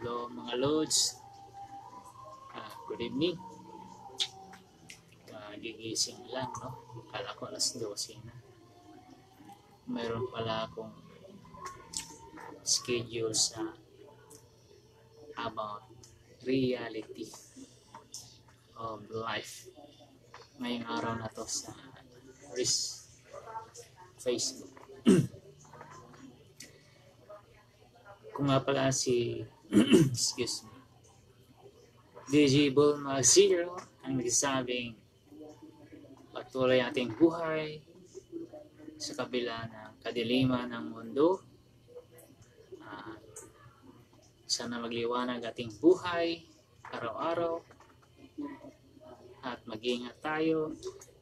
Hello mga Lods, good evening. Gigising lang, no? Kala ko alas 12 na. Mayroon pala akong schedule sa about reality of life ngayong araw na to sa Facebook. Kung nga pala si excuse me, Digibol Mag Zero ang nagsasabing patuloy ating buhay sa kabila ng kadiliman ng mundo. Sana magliwanag ating buhay araw-araw at mag-iingat tayo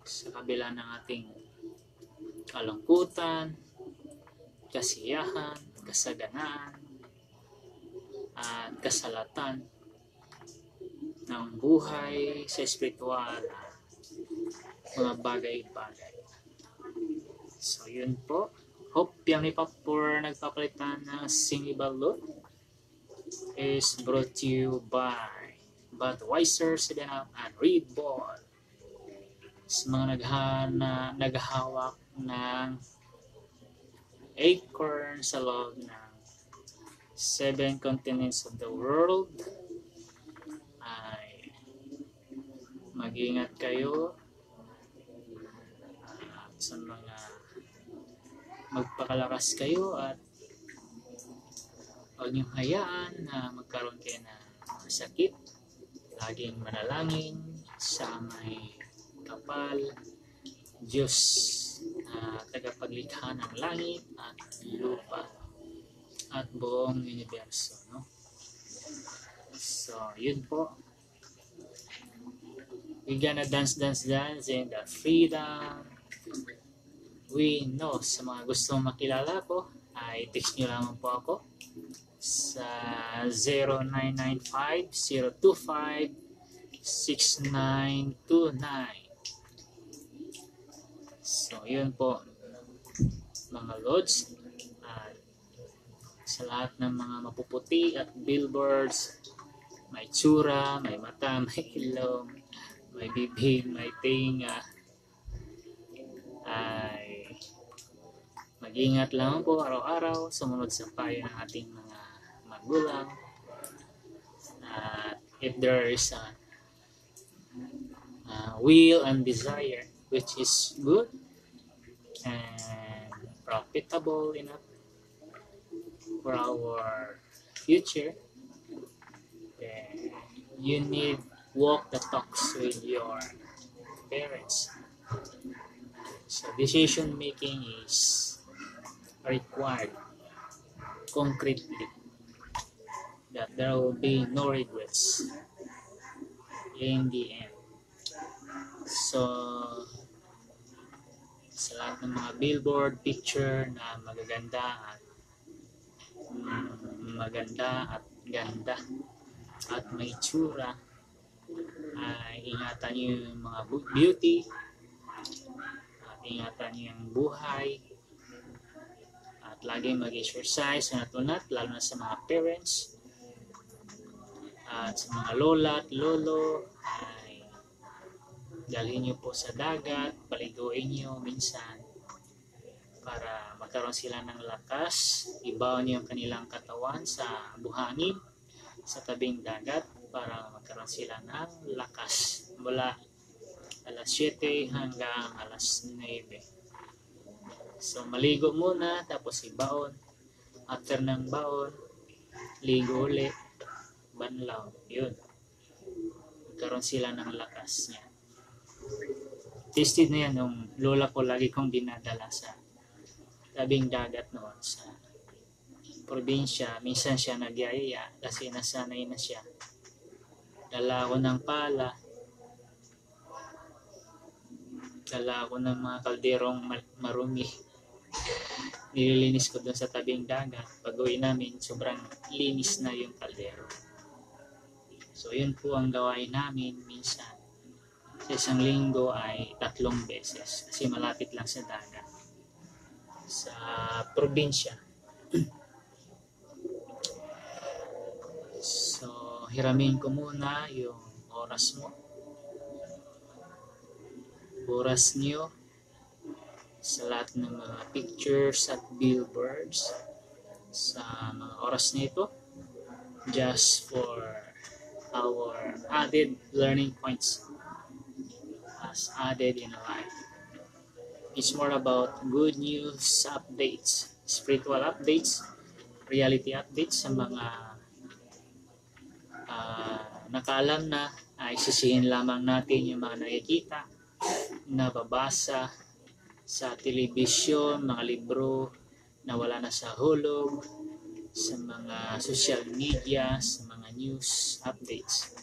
sa kabila ng ating kalungkutan, kasiyahan, kasaganaan at kasalatan ng buhay sa espiritual mga bagay-bagay. So yun po. Hope yung ipapor nagpapalitan ng Singibalot is brought to you by Budweiser 7up and Red Bull. Sa mga naghahawak ng acorn sa loob ng 7 continents of the world, ay mag-ingat kayo sa mga magpakalakas kayo at huwag niyong hayaan na magkaroon kayo ng sakit. Laging manalangin sa may kapal Diyos na tagapaglikha ng langit at lupa at buong universo, no? So yun po, we gonna dance in the freedom we know. Sa mga gustong makilala ko, ay text nyo lamang po ako sa 0995-025-6929. So yun po mga Lods, sa lahat ng mga mapuputi at billboards, may tsura, may mata, may ilong, may bibig, may tinga, ay mag-ingat lang po araw-araw, sumunod sa payo ng ating mga magulang. If there is a will and desire which is good and profitable enough for our future, then you need walk the talks with your parents. So decision making is required concretely, that there will be no regrets in the end. So sa lahat ng mga billboard picture na maganda at ganda at may tsura, ingatan niyo yung mga beauty at ingatan niyo yung buhay at laging mag-exercise na tunat, lalo na sa mga parents at sa mga lola at lolo, ay dalhin niyo po sa dagat, paliguin niyo minsan para magkaroon sila ng lakas. Ibaon niyo ang kanilang katawan sa buhangin sa tabing dagat para magkaroon sila ng lakas mula alas 7 hanggang alas 9. So maligo muna, tapos ibaon. After ng baon, ligo ulit, banlaw. Yun, magkaroon sila ng lakas niya. Tested na yan nung lola ko, lagi kong dinadala sa tabing dagat noon sa probinsya. Minsan siya nagyayaya kasi nasanay na siya. Dala ako ng pala, dala ako ng mga kalderong marumi. Nililinis ko doon sa tabing dagat. Pag uwi namin, sobrang linis na yung kaldero. So yun po ang gawain namin minsan. Sa isang linggo ay 3 beses kasi malapit lang sa dagat sa probinsya. hiramin ko muna yung oras mo. Oras nyo sa lahat ng mga pictures at billboards sa mga oras na ito, just for our added learning points as added in life. It's more about good news updates, spiritual updates, reality updates sa mga nakaalam na, ay sisihin lamang natin yung mga nakikita, nababasa sa telebisyon, mga libro na wala na sa hulog, sa mga social media, sa mga news updates,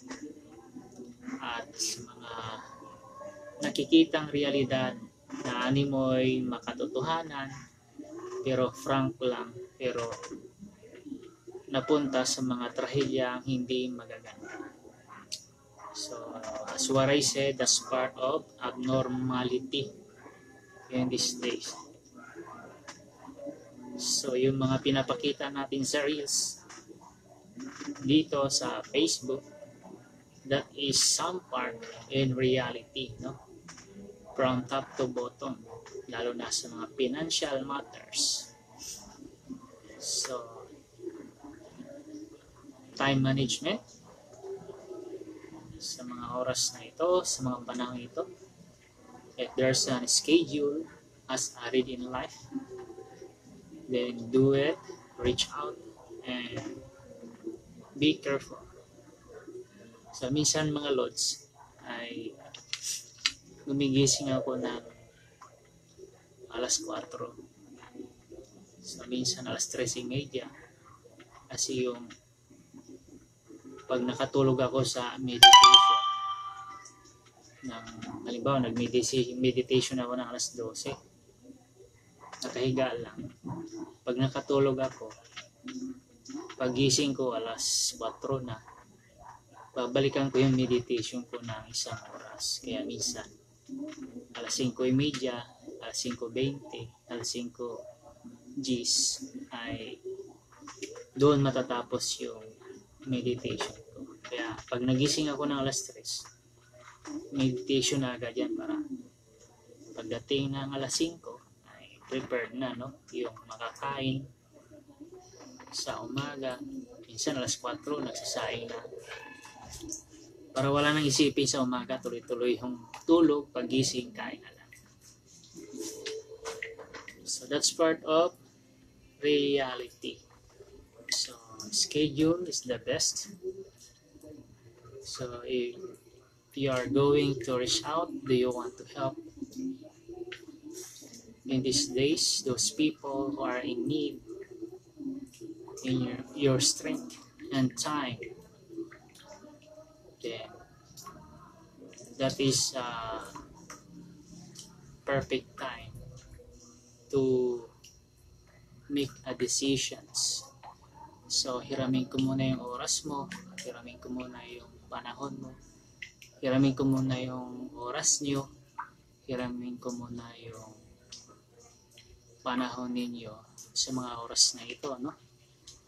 at sa mga nakikitang realidad na animoy makatotohanan, pero frank lang, pero napunta sa mga trahedyang hindi magaganda. So, as what I said, that's part of abnormality in these days. So, yung mga pinapakita natin sa Reels, dito sa Facebook, that is some part in reality, no? From top to bottom, lalo na sa mga financial matters. So, time management, sa mga oras na ito, sa mga panahon ito, if there's a schedule as added in life, then do it, reach out, and be careful. So minsan mga lods, ay gumigising ako ng alas 4. So minsan alas 3:30, kasi yung pag nakatulog ako sa meditation, halimbawa nag-meditation ako ng alas 12, nakahiga lang. Pag nakatulog ako, pagising ko alas 4 na, babalikan ko yung meditation ko ng 1 oras. Kaya minsan alas 5:30, alas 5:20, alas 5 Gs ay doon matatapos yung meditation ko. Kaya pag nagising ako ng alas 3, meditation na agad yan, para pagdating ng alas 5 ay prepared na, no? Yung makakain sa umaga. Minsan alas 4 nagsasaing na, para wala nang isipin sa umaga, tuloy-tuloy yung tulog, pagising, kain na lang. So that's part of reality. So schedule is the best. So if you are going to reach out, do you want to help in these days those people who are in need in your strength and time, then that is perfect time to make a decisions. So hiramin ko muna yung oras mo, hiramin ko muna yung panahon mo, hiramin ko muna yung oras nyo, hiramin ko muna yung panahon ninyo sa mga oras na ito, no?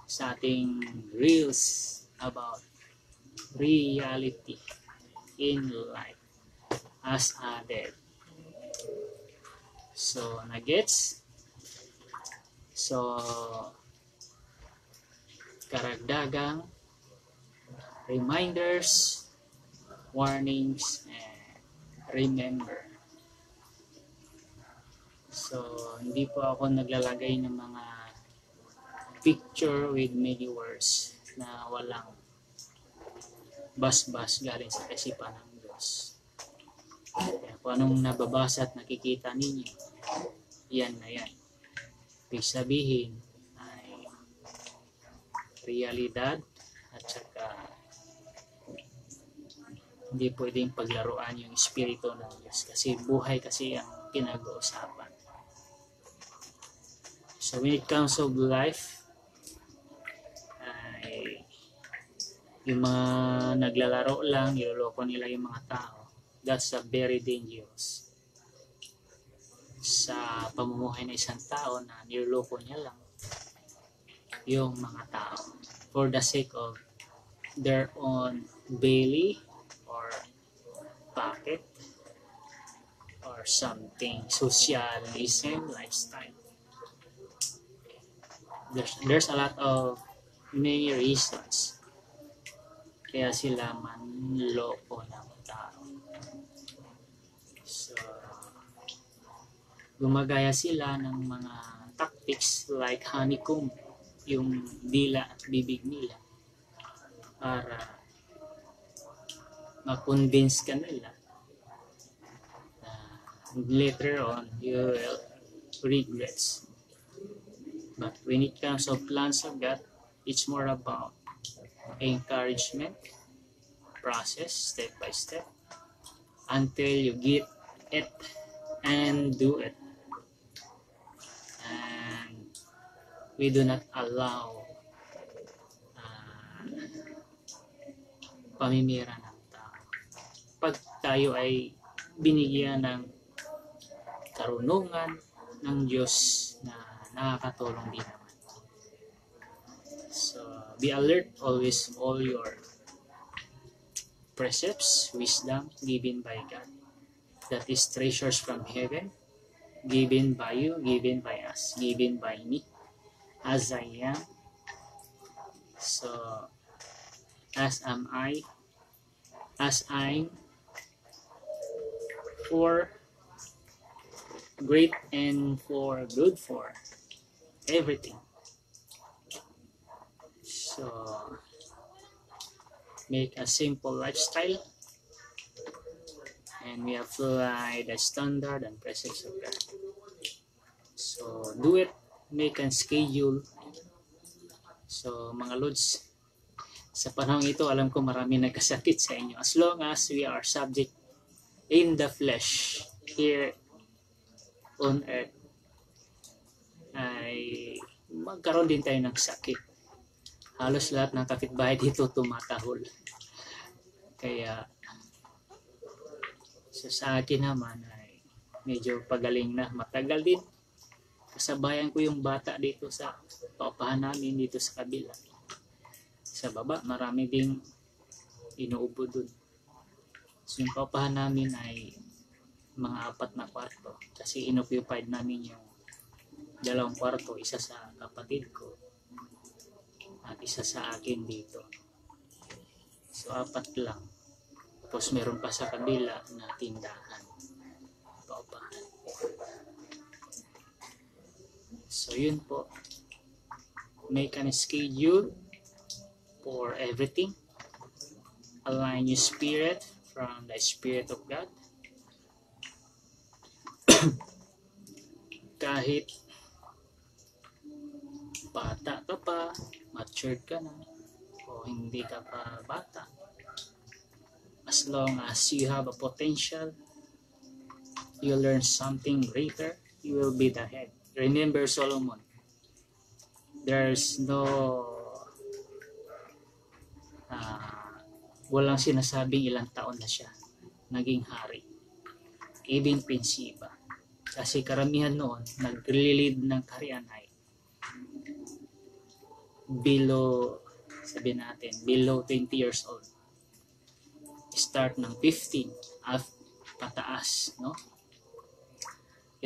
Sa ating reels about reality in life as added. So nagets? So karagdagang reminders, warnings, and remember. So hindi po ako naglalagay ng mga picture with many words na walang bas-bas galing sa isipan ng Diyos. Kaya kung anong nababasa at nakikita ninyo, yan na yan. Ibig sabihin ay realidad, at saka hindi pwedeng paglaruan yung espiritu ng Diyos, kasi buhay kasi ang pinag-uusapan. So when it comes to life, ay yung mga naglalaro lang, niloloko nila yung mga tao, that's a very dangerous sa pamumuhay ng isang tao, na niloloko niya lang yung mga tao for the sake of their own Bailey or pocket or something socialism lifestyle. There's a lot of many reasons kaya sila manloko ng tao. So, gumagaya sila ng mga tactics like honeycomb, yung dila at bibig nila para ma-convince ka nila na later on you will regrets. But when it comes to plans of God, it's more about encouragement process step by step until you get it and do it. And we do not allow pamimira ng tao. Pag tayo ay binigyan ng karunungan ng Diyos na nakakatulong din naman. So, be alert always all your precepts, wisdom given by God. That is treasures from heaven, given by you, given by us, given by me, as I am. So, as am I, as I'm for great and for good for everything. So, make a simple lifestyle and we apply the standard and precepts of God. So, do it, make a schedule. So, mga Lods, sa panahon ito, alam ko marami nagkasakit sa inyo. As long as we are subject in the flesh here on earth, ay magkaroon din tayo ng sakit. Halos lahat ng kapitbahay dito tumatahol. Kaya sa akin naman ay medyo pagaling na. Matagal din. Kasabayan ko yung bata dito sa paupahan namin dito sa kabila. Sa baba, marami ding inuubo dun. So yung paupahan namin ay mga 4 na kwarto. Kasi inoccupied namin yung 2 kwarto. Isa sa kapatid ko at isa sa akin dito. So 4 lang. Tapos meron pa sa kabila na tindahan. Paupahan. So yun po. Make a schedule for everything. Align your spirit from the Spirit of God. Kahit bata ka pa, matured ka na, o hindi ka pa bata, as long as you have a potential, you learn something greater, you will be the head. Remember Solomon, there's no walang sinasabing ilang taon na siya naging hari, even prinsipa, kasi karamihan noon nag-lead ng kaharian ay below, sabi natin, below 20 years old, start ng 15 at pataas, no?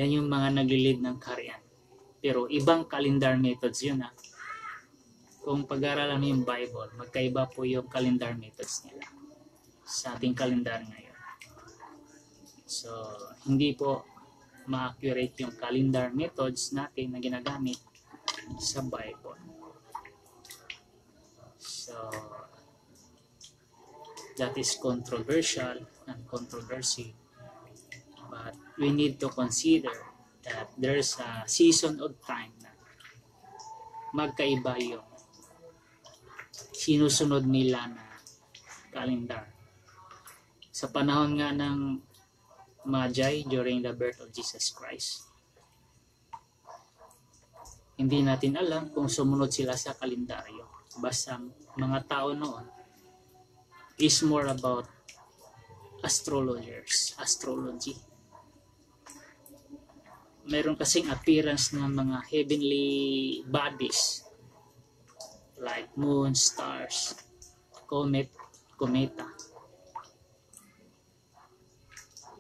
Yan yung mga nag-lead ng kaharian, pero ibang calendar methods yun, ha. Kung pag-aralan mo yung Bible, magkaiba po yung calendar methods nila sa ating calendar ngayon. So, hindi po ma-accurate yung calendar methods natin na ginagamit sa Bible. So, that is controversial and controversy. But we need to consider that there's a season of time na magkaiba yung sinusunod nila na calendar. Sa panahon nga ng Magi during the birth of Jesus Christ, hindi natin alam kung sumunod sila sa kalendaryo. Basta mga tao noon is more about astrology. Meron kasing appearance ng mga heavenly bodies like moon, stars, kometa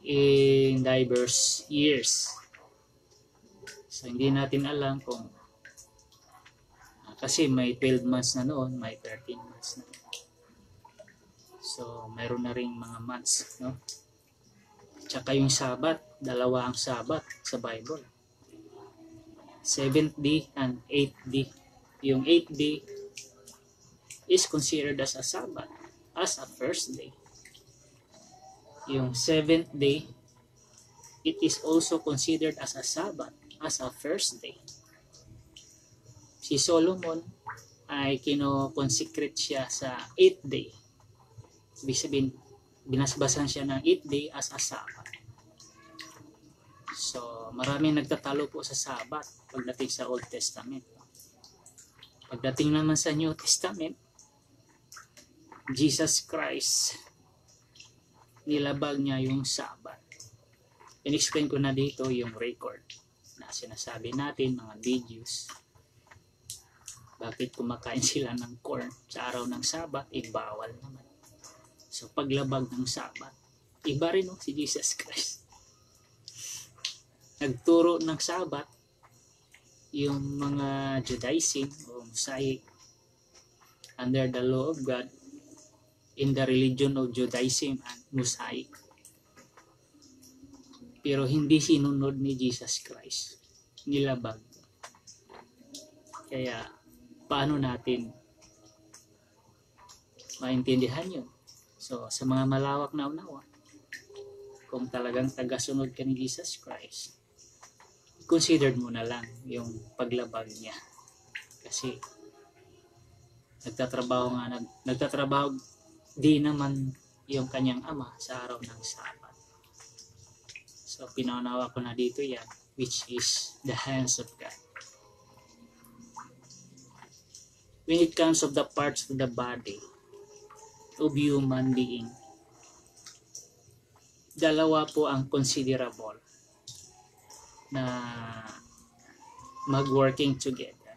in diverse years. So hindi natin alam kung kasi may 12 months na noon, may 13 months na. So mayroon na ring mga months, no? Tsaka yung Sabat, dalawa ang Sabat sa Bible. 7th day and 8th day. Yung 8th day is considered as a Sabbath, as a first day. Yung 7th day, it is also considered as a Sabbath, as a first day. Si Solomon ay kinoconsecrate siya sa 8th day. Ibig sabihin, binasbasan siya ng 8th day as a Sabbath. So, maraming nagtatalo po sa Sabbath pagdating sa Old Testament. Pagdating naman sa New Testament, Jesus Christ, nilabag niya yung Sabbath. In-explain ko na dito yung record na sinasabi natin, mga videos. Bakit kumakain sila ng corn sa araw ng Sabbath? Bawal naman. So paglabag ng Sabbath, iba rin si Jesus Christ. Nagturo ng Sabbath yung mga Judaism o Mosaic under the law of God in the religion of Judaism and Mosaic. Pero hindi sinunod ni Jesus Christ. Nilabag. Kaya paano natin maintindihan yun? So, sa mga malawak na unawa, kung talagang tagasunod ka ni Jesus Christ, considered mo na lang yung paglabag niya. Kasi, nagtatrabaho di naman yung kanyang ama sa araw ng Sabat. So, pinaunawa ko na dito yan, which is the hands of God. When it comes of the parts of the body of human being, dalawa po ang considerable na mag-working together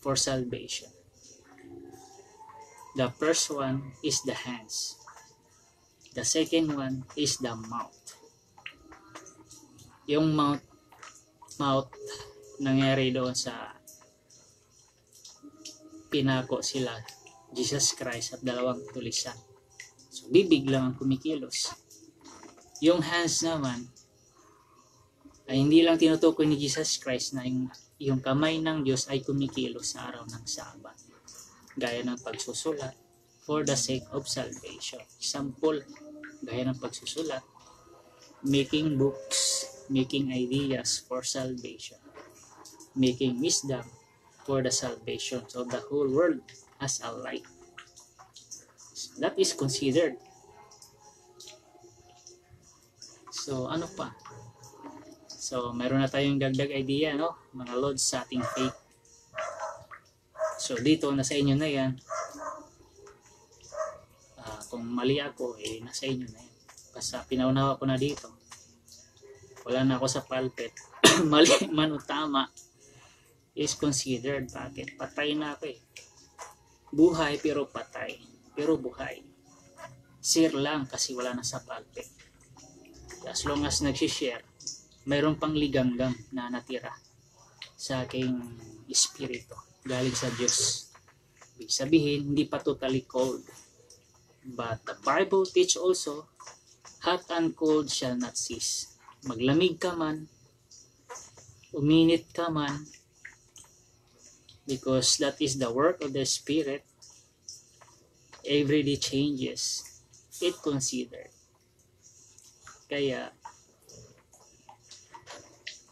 for salvation. The first one is the hands. The second one is the mouth. Yung mouth nangyari doon sa pinako sila Jesus Christ at dalawang tulisan. So bibig lang ang kumikilos. Yung hands naman ay hindi lang tinutukoy ni Jesus Christ na yung kamay ng Diyos ay kumikilos sa araw ng Sabat. Gaya ng pagsusulat for the sake of salvation. Example, gaya ng pagsusulat, making books, making ideas for salvation, making wisdom for the salvation of the whole world as a light. So that is considered. So ano pa? So meron na tayong dagdag idea, no? Mga loads sa ating faith. So dito, nasa inyo na yan. Kung mali ako, nasa inyo na yan. Basta pinaunawa ko na dito. Wala na ako sa pulpit. Mali man o tama is considered. Bakit? Patay na ako Buhay pero patay. Pero buhay. Share lang kasi wala na sa pulpit. As long as nagsishare, mayroon pang ligamgam na natira sa aking espiritu. Galing sa Diyos. Ibig sabihin, hindi pa totally cold. But the Bible teach also, hot and cold shall not cease. Maglamig ka man, uminit ka man, because that is the work of the Spirit. Everyday changes, it considered. Kaya,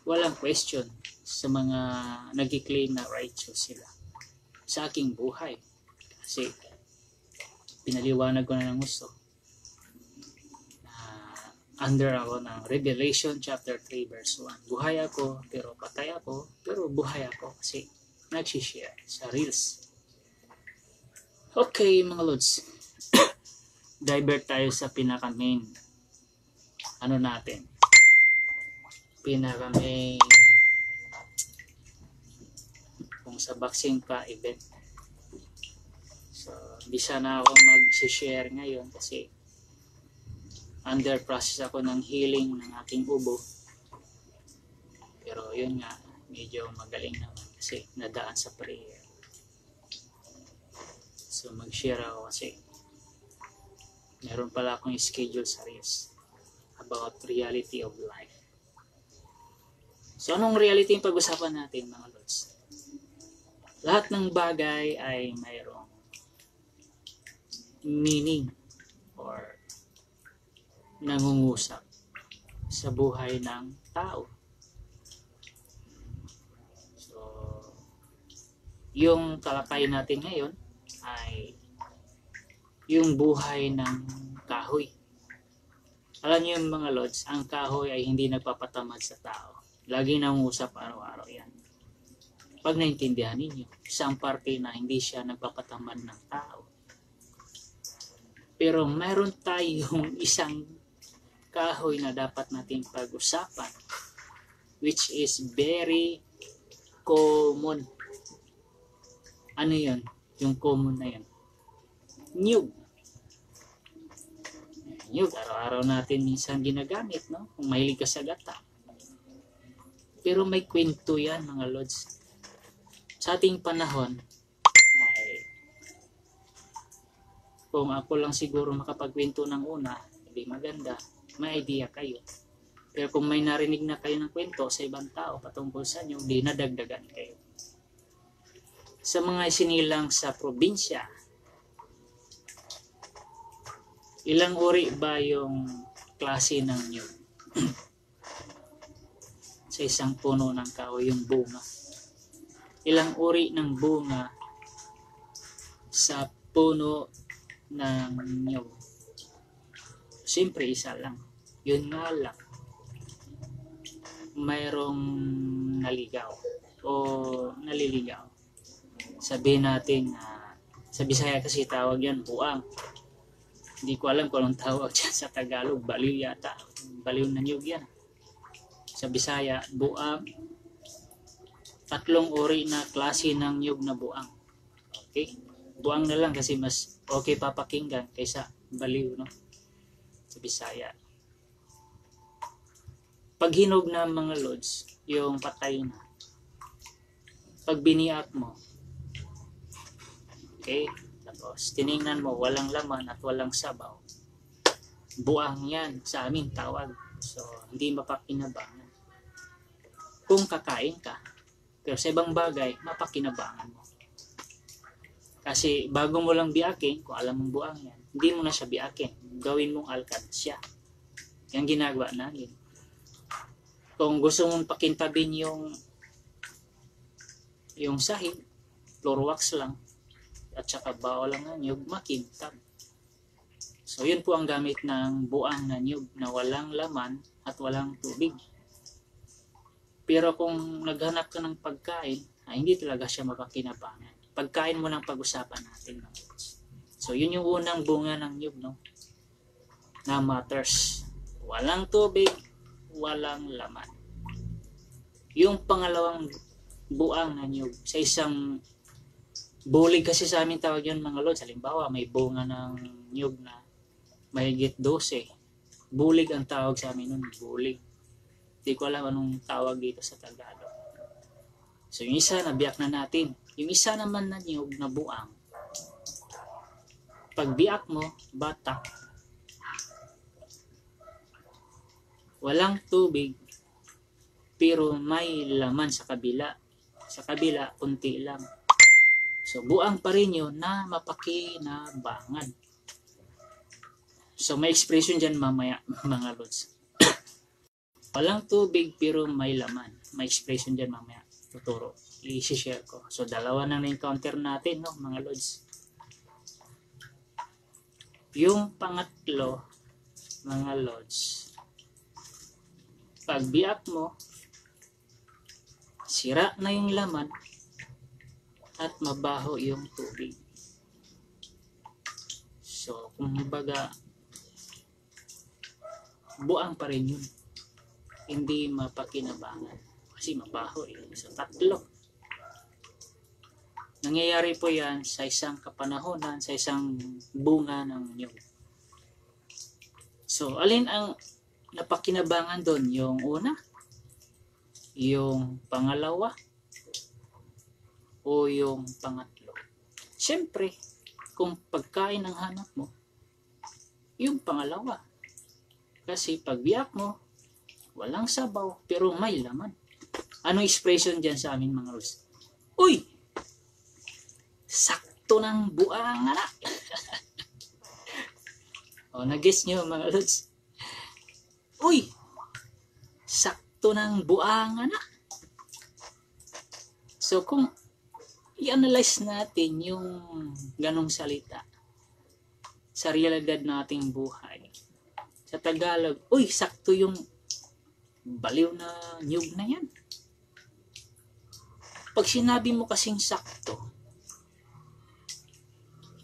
walang question sa mga nag-claim na righteous sila sa aking buhay. Kasi, pinaliwanag ko na ng gusto. Under ako ng Revelation chapter 3 verse 1. Buhay ako, pero patay ako, pero buhay ako kasi nagsishare sa Reels. Okay mga lods, divert tayo sa pinaka-main natin. Pinaka-main kung sa Boxing Pa event. So, di sana ako mag-share ngayon kasi under process ako ng healing ng aking ubo. Pero yun nga, medyo magaling naman kasi nadaan sa prayer. So mag-share ako kasi meron pala akong schedule sa Reels about reality of life. So anong reality yung pag-usapan natin mga Lods? Lahat ng bagay ay mayroong meaning or nangungusap sa buhay ng tao. So, yung talakay natin ngayon ay yung buhay ng kahoy. Alam niyo yung mga Lods, ang kahoy ay hindi nagpapatamad sa tao. Laging nangungusap araw-araw yan. Pag naintindihan ninyo, isang parte na hindi siya nagpapatamad ng tao. Pero mayroon tayong isang kahoy na dapat nating pag-usapan, which is very common. Ano yun? Yung common na yun. Niyog. Niyog, araw-araw natin minsan ginagamit, no? Kung mahilig ka sa gata. Pero may kwento yan, mga Lods. Sa ating panahon, ay kung ako lang siguro makapagkwento ng una, hindi maganda, may idea kayo. Pero kung may narinig na kayo ng kwento sa ibang tao patungkol sa inyo, di nadagdagan kayo. Sa mga isinilang sa probinsya, ilang uri ba yung klase ng niyog? Sa isang puno ng kahoy, yung bunga. Ilang uri ng bunga sa puno ng niyog? Siyempre, isa lang. Yun nga lang. Mayroong naligaw o naliligaw. Sabihin natin, sa Bisaya kasi tawag yan, buang. Hindi ko alam kung anong tawag dyan sa Tagalog. Baliw yata. Baliw na niyog yan. Sa Bisaya, buang. 3 uri na klase ng niyog na buang. Okay? Buang na lang kasi mas okay papakinggan kaysa baliw, no? Sa Bisaya. Pag hinog na mga Lods, yung patay na. Pag biniak mo, okay? Tapos tiningnan mo, walang laman at walang sabaw. Buang yan, sa amin tawag. So, hindi mapakinabangan. Kung kakain ka, pero sa ibang bagay, mapakinabangan mo. Kasi bago mo lang biakin, kung alam mong buang yan, hindi mo na siya biakin. Gawin mong alkansya. Yan ginagawa namin. Kung gusto mong pakintabin yung sahig, floor wax lang, at saka bao lang ng niyog, makintab. So yun po ang gamit ng buang na niyog na walang laman at walang tubig. Pero kung naghanap ka ng pagkain, hindi talaga siya mapakinabangan. Pagkain mo ng pag-usapan natin. So yun yung unang bunga ng niyog, no? Na matters. Walang tubig, walang laman. Yung pangalawang buang na niyog, sa isang bulig kasi sa amin tawag yun mga Lods. Halimbawa, may bunga ng niyog na mahigit 12. Bulig ang tawag sa amin nun, bulig. Hindi ko alam anong tawag dito sa Tagalog. So yung isa, nabiyak na natin. Yung isa naman na niyog na buang, pag biyak mo, batak. Walang tubig, pero may laman sa kabila. Sa kabila, kunti lang. So buang pa rin yun na mapakinabangan. So may expression dyan mamaya mga Lods. Walang tubig pero may laman. May expression dyan mamaya. Tuturo. I-share ko. So dalawa na na-encounter natin, no, mga Lods. Yung pangatlo, mga Lods, pag biyak mo, sira na yung laman at mabaho yung tubig. So kumbaga, buang pa rin yun. Hindi mapakinabangan kasi mabaho yun. So tatlo. Nangyayari po yan sa isang kapanahonan, sa isang bunga ng niyog. So, alin ang napakinabangan doon? Yung una? Yung pangalawa? O yung pangatlo? Siyempre, kung pagkain ang hanap mo, yung pangalawa. Kasi pagbiyak mo, walang sabaw, pero may laman. Anong expression dyan sa amin mga Lods? Uy! Sakto ng buang anak! O, nag-guess nyo mga Lods? Uy! Sakto ng buang anak! So, kung i-analyze natin yung ganong salita sa realidad ng ating buhay, sa Tagalog, uy, sakto yung baliw na niyog na yan. Pag sinabi mo kasing sakto,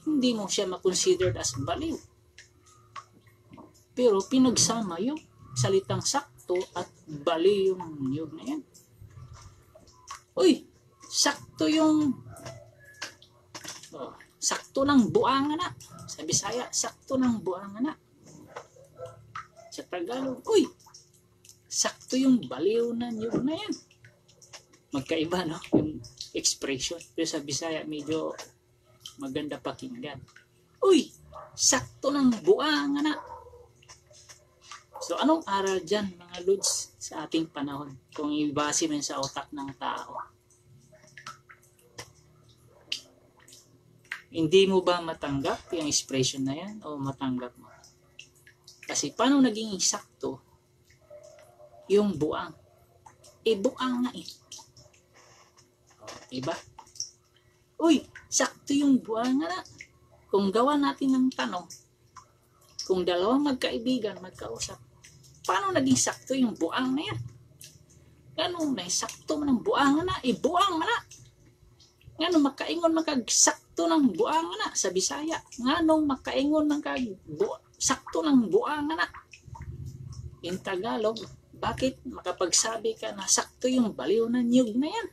hindi mo siya makonsidered as baliw. Pero pinagsama yung salitang sakto at baliw yung niyog na yan. Uy, sakto yung sakto ng buang anak. Sa Bisaya, sakto ng buang anak. Sa Tagalog, uy, sakto yung baliw na niyog na yan. Magkaiba, no? Yung expression. Pero sa Bisaya, medyo maganda pakinggan. Uy, sakto ng buang anak. So, anong aral dyan, mga Lods, sa ating panahon? Kung ibase mo sa utak ng tao. Hindi mo ba matanggap yung expression na yan? O matanggap mo? Kasi paano naging sakto yung buang? Buang nga eh. Diba? Uy, sakto yung buang nga na. Kung gawa natin ng tanong, kung dalawang magkaibigan, magkausap, paano naging sakto yung buang na yan? Ganun na, sakto man ng buang na, buang na. Ganun, makaingon makagsakto ng buang na sa Bisaya. Ganun, makaingon sakto ng buang na. In Tagalog, bakit makapagsabi ka na sakto yung baliw na niyog na yan?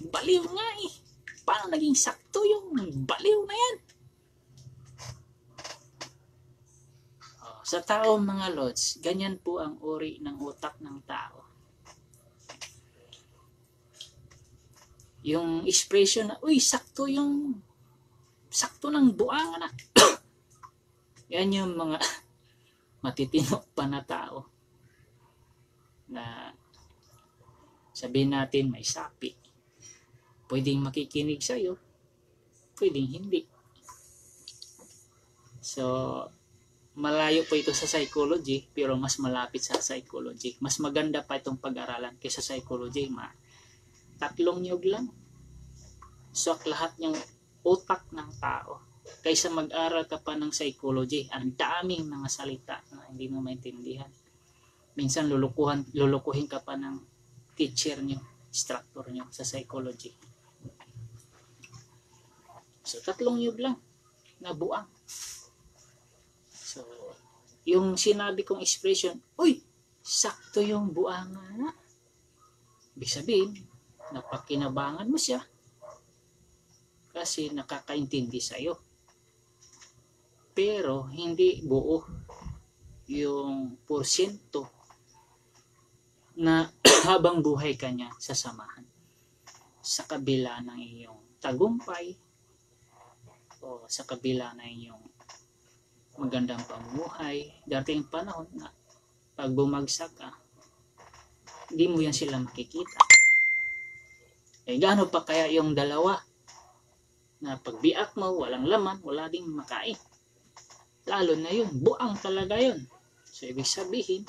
Baliw nga eh. Paano naging sakto yung baliw na yan? Sa tao mga Lods, ganyan po ang uri ng utak ng tao. Yung expression na, uy, sakto ng buang na. Yan yung mga matitino pa na tao na sabihin natin may sapi. Pwedeng makikinig sa'yo, pwedeng hindi. So, malayo po ito sa psychology, pero mas malapit sa psychology. Mas maganda pa itong pag-aralan kaysa psychology. Tatlong niyog lang. Swak lahat yung utak ng tao. Kaysa mag-aral ka pa ng psychology, ang daming mga salita na hindi mo maintindihan. Minsan lulukuhin ka pa ng teacher nyo, instructor nyo sa psychology. So, tatlong niyog lang na buang. So, yung sinabi kong expression, uy, sakto yung buang na. Ibig sabihin, napakinabangan mo siya kasi nakakaintindi sa'yo. Pero, hindi buo yung porsyento na habang buhay ka niya sasamahan. Sa kabila ng iyong tagumpay, o sa kabila ng iyong magandang pamumuhay, dating panahon na pag bumagsak ka, hindi mo yan sila makikita. Gaano pa kaya yung dalawa na pagbiak mo, walang laman, wala ding makain. Lalo na yun, buang talaga yun. So, ibig sabihin,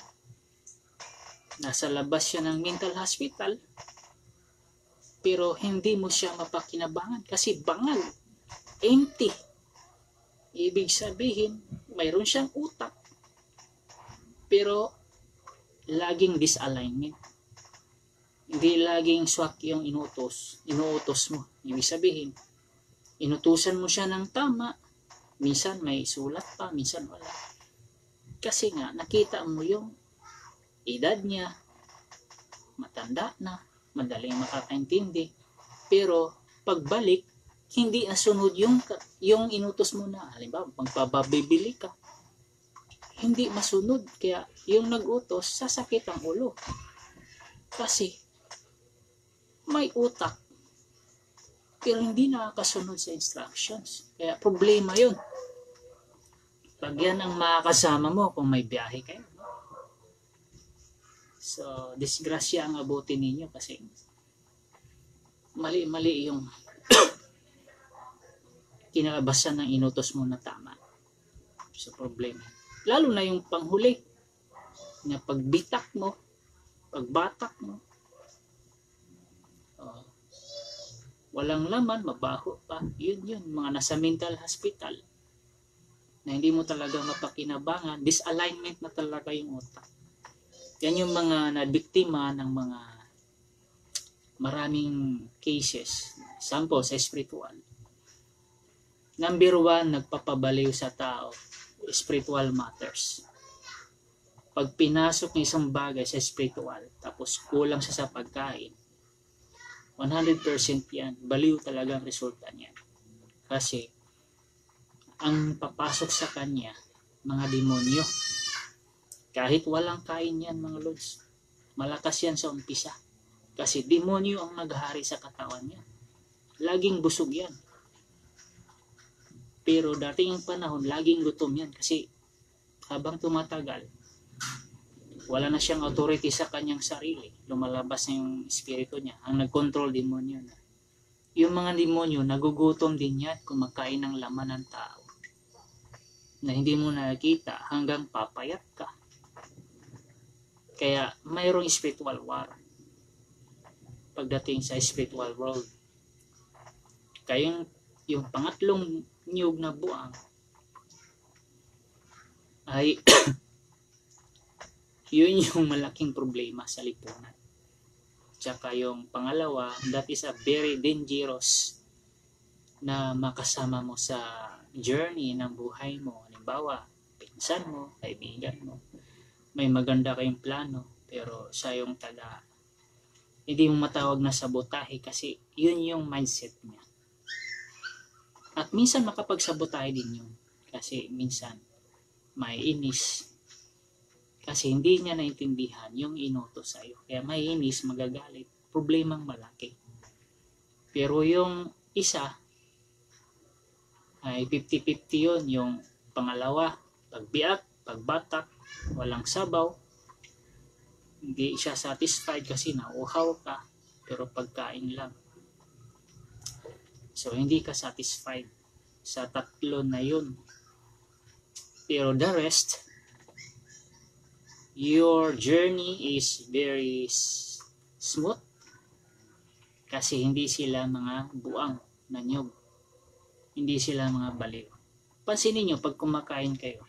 nasa labas siya ng mental hospital, pero hindi mo siya mapakinabangan kasi bangal, empty. Ibig sabihin, mayroon siyang utak, pero laging disalignment. Hindi laging swak yung inuutos mo. Ibig sabihin, inutusan mo siya ng tama, minsan may sulat pa, minsan wala. Kasi nga, nakita mo yung edad niya, matanda na, madaling makakaintindi, pero pagbalik, hindi nasunod yung inutos mo na. Halimbawa, magpapabibili ka, hindi masunod. Kaya yung nag-utos, sasakit ang ulo. Kasi may utak, pero hindi nakakasunod sa instructions. Kaya problema yun. Pag yan ang makakasama mo kung may biyahe kayo. So, disgrasya ang abutin ninyo kasi mali-mali yung kinalabasan ng inutos mo na tama. So, problema. Lalo na yung panghuli na pagbitak mo, pagbatak mo, walang laman, mabaho pa. Yun, mga nasa mental hospital na hindi mo talaga mapakinabangan, disalignment na talaga yung utak. Yan yung mga nabiktima ng mga maraming cases. Sample sa spiritual. Number 1, nagpapabaliw sa tao, spiritual matters. Pag pinasok ng isang bagay sa spiritual, tapos kulang siya sa pagkain, 100% yan, baliw talaga ang resulta niya. Kasi, ang papasok sa kanya, mga demonyo. Kahit walang kain yan, mga lods, malakas yan sa umpisa. Kasi demonyo ang naghari sa katawan niya. Laging busog yan. Pero dating ang panahon, laging gutom yan. Kasi habang tumatagal, wala na siyang authority sa kanyang sarili. Lumalabas na yung espiritu niya. Ang nag-control demonyo na. Yung mga demonyo, nagugutom din yan kumakain ng laman ng tao. Na hindi mo nakikita hanggang papayat ka. Kaya mayroong spiritual war pagdating sa spiritual world. Kaya yung pangatlong niyog na buang ay yun yung malaking problema sa lipunan. Tsaka yung pangalawa, that is a very dangerous na makasama mo sa journey ng buhay mo. Halimbawa, pinsan mo, kaibigan mo, may maganda kayong plano, pero siya yung hindi mo matawag na sabotahe kasi yun yung mindset niya. At minsan makapagsabotahe din yun kasi minsan may inis kasi hindi niya naintindihan yung inutos sa'yo. Kaya may inis, magagalit, problemang malaki. Pero yung isa ay 50-50 yun. Yung pangalawa, pagbiak, pagbatak, walang sabaw, hindi siya satisfied kasi nauhaw ka, pero pagkain lang. So, hindi ka satisfied sa tatlo na yun. Pero the rest, your journey is very smooth kasi hindi sila mga buang na niyog. Hindi sila mga baliw. Pansinin nyo, pag kumakain kayo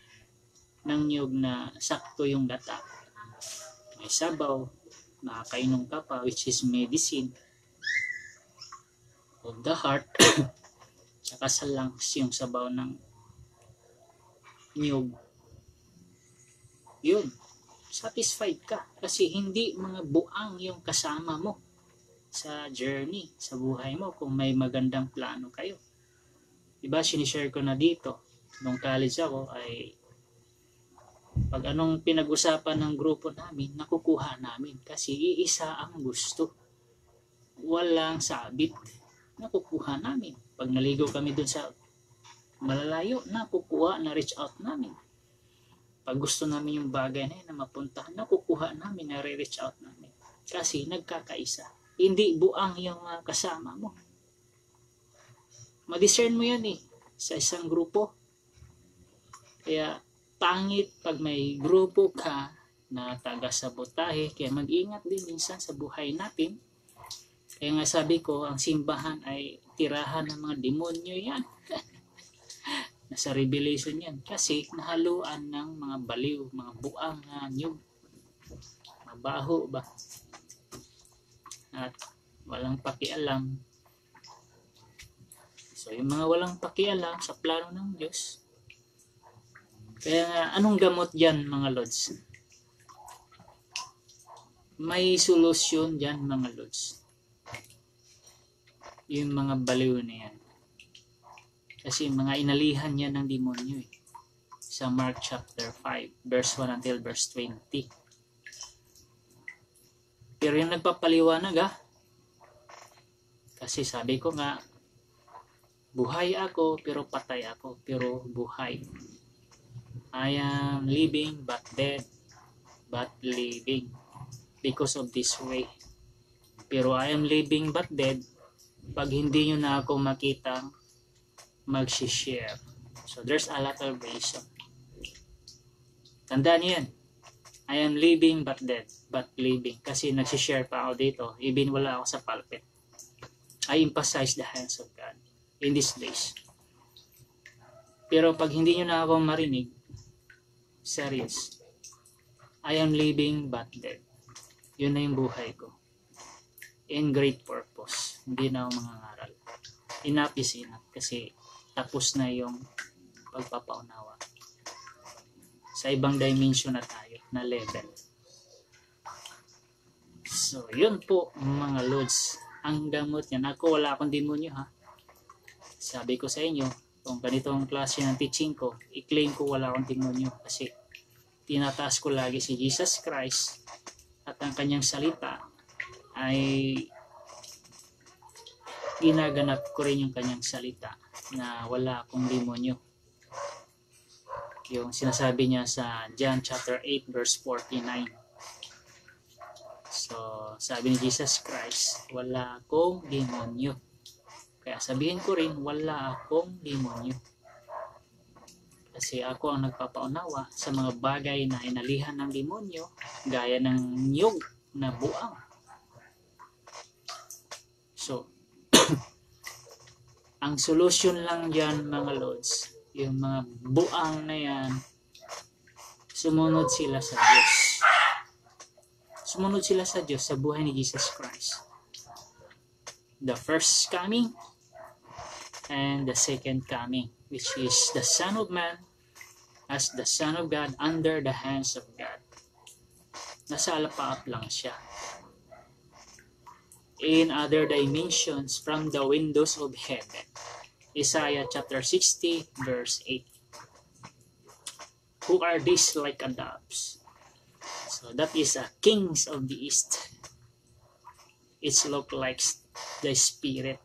ng niyog na sakto yung gata, may sabaw, nakakainom ka pa, which is medicine of the heart, tsaka sa lungs yung sabaw ng niyog. Yun, satisfied ka kasi hindi mga buang yung kasama mo sa journey, sa buhay mo kung may magandang plano kayo. Diba, sinishare ko na dito, nung college ako ay pag anong pinag-usapan ng grupo namin, nakukuha namin kasi iisa ang gusto. Walang sabit. Nakukuha namin. Pag naligo kami dun sa malalayo, nakukuha, na-reach out namin. Pag gusto namin yung bagay na yun na mapuntahan, nakukuha namin, na-reach out namin. Kasi nagkakaisa. Hindi buang yung kasama mo. Ma-discern mo yan sa isang grupo. Kaya pangit pag may grupo ka na taga-sabotahe. Kaya mag-ingat din minsan sa buhay natin. Kaya nga sabi ko, ang simbahan ay tirahan ng mga demonyo yan. Nasa Revelation yan. Kasi nahaluan ng mga baliw, mga buang nyug. Mabaho ba? At walang pakialam. So yung mga walang pakialam sa plano ng Diyos. Kaya nga, anong gamot dyan mga Lods? May solusyon dyan mga Lods. yung mga baliw na yan. Kasi mga inalihan yan ng demonyo sa Mark chapter 5, verse 1 until verse 20. Pero yung nagpapaliwanag kasi sabi ko nga, buhay ako pero patay ako, pero buhay. I am living but dead, but living because of this way. Pero I am living but dead pag hindi nyo na ako makitang mag-share. So there's a lot of reason. Tandaan yan. I am living but dead, but living. Kasi nag-share pa ako dito, even wala ako sa pulpit. I emphasize the hands of God in these days. Pero pag hindi nyo na ako marinig, serious. I am living but dead. Yun na yung buhay ko. In great purpose. Hindi na ako mangangaral. Enough is enough. Kasi tapos na yung pagpapaunawa. Sa ibang dimension na tayo, na level. So, yun po mga Lods. Ang gamot yan. Ako wala akong demonyo Sabi ko sa inyo, kung ganitong klase ng teaching ko, i-claim ko wala akong demonyo. Kasi tinataas ko lagi si Jesus Christ at ang kanyang salita ay ginaganap ko rin yung kanyang salita na wala akong demonyo. Yung sinasabi niya sa John chapter 8 verse 49. So, sabi ni Jesus Christ, wala akong demonyo. Kaya sabihin ko rin, wala akong demonyo. Kasi ako ang nagpapaunawa sa mga bagay na inalihan ng demonyo, gaya ng niyog na buang. So, ang solusyon lang dyan mga Lods, yung mga buang na yan, sumunod sila sa Diyos. Sumunod sila sa Diyos sa buhay ni Jesus Christ. The first coming and the second coming, which is the Son of Man as the Son of God under the hands of God. Nasa alapaap lang siya. In other dimensions from the windows of heaven. Isaiah chapter 60 verse 8. Who are these like a doves? So that is a kings of the east. It's look like the spirit.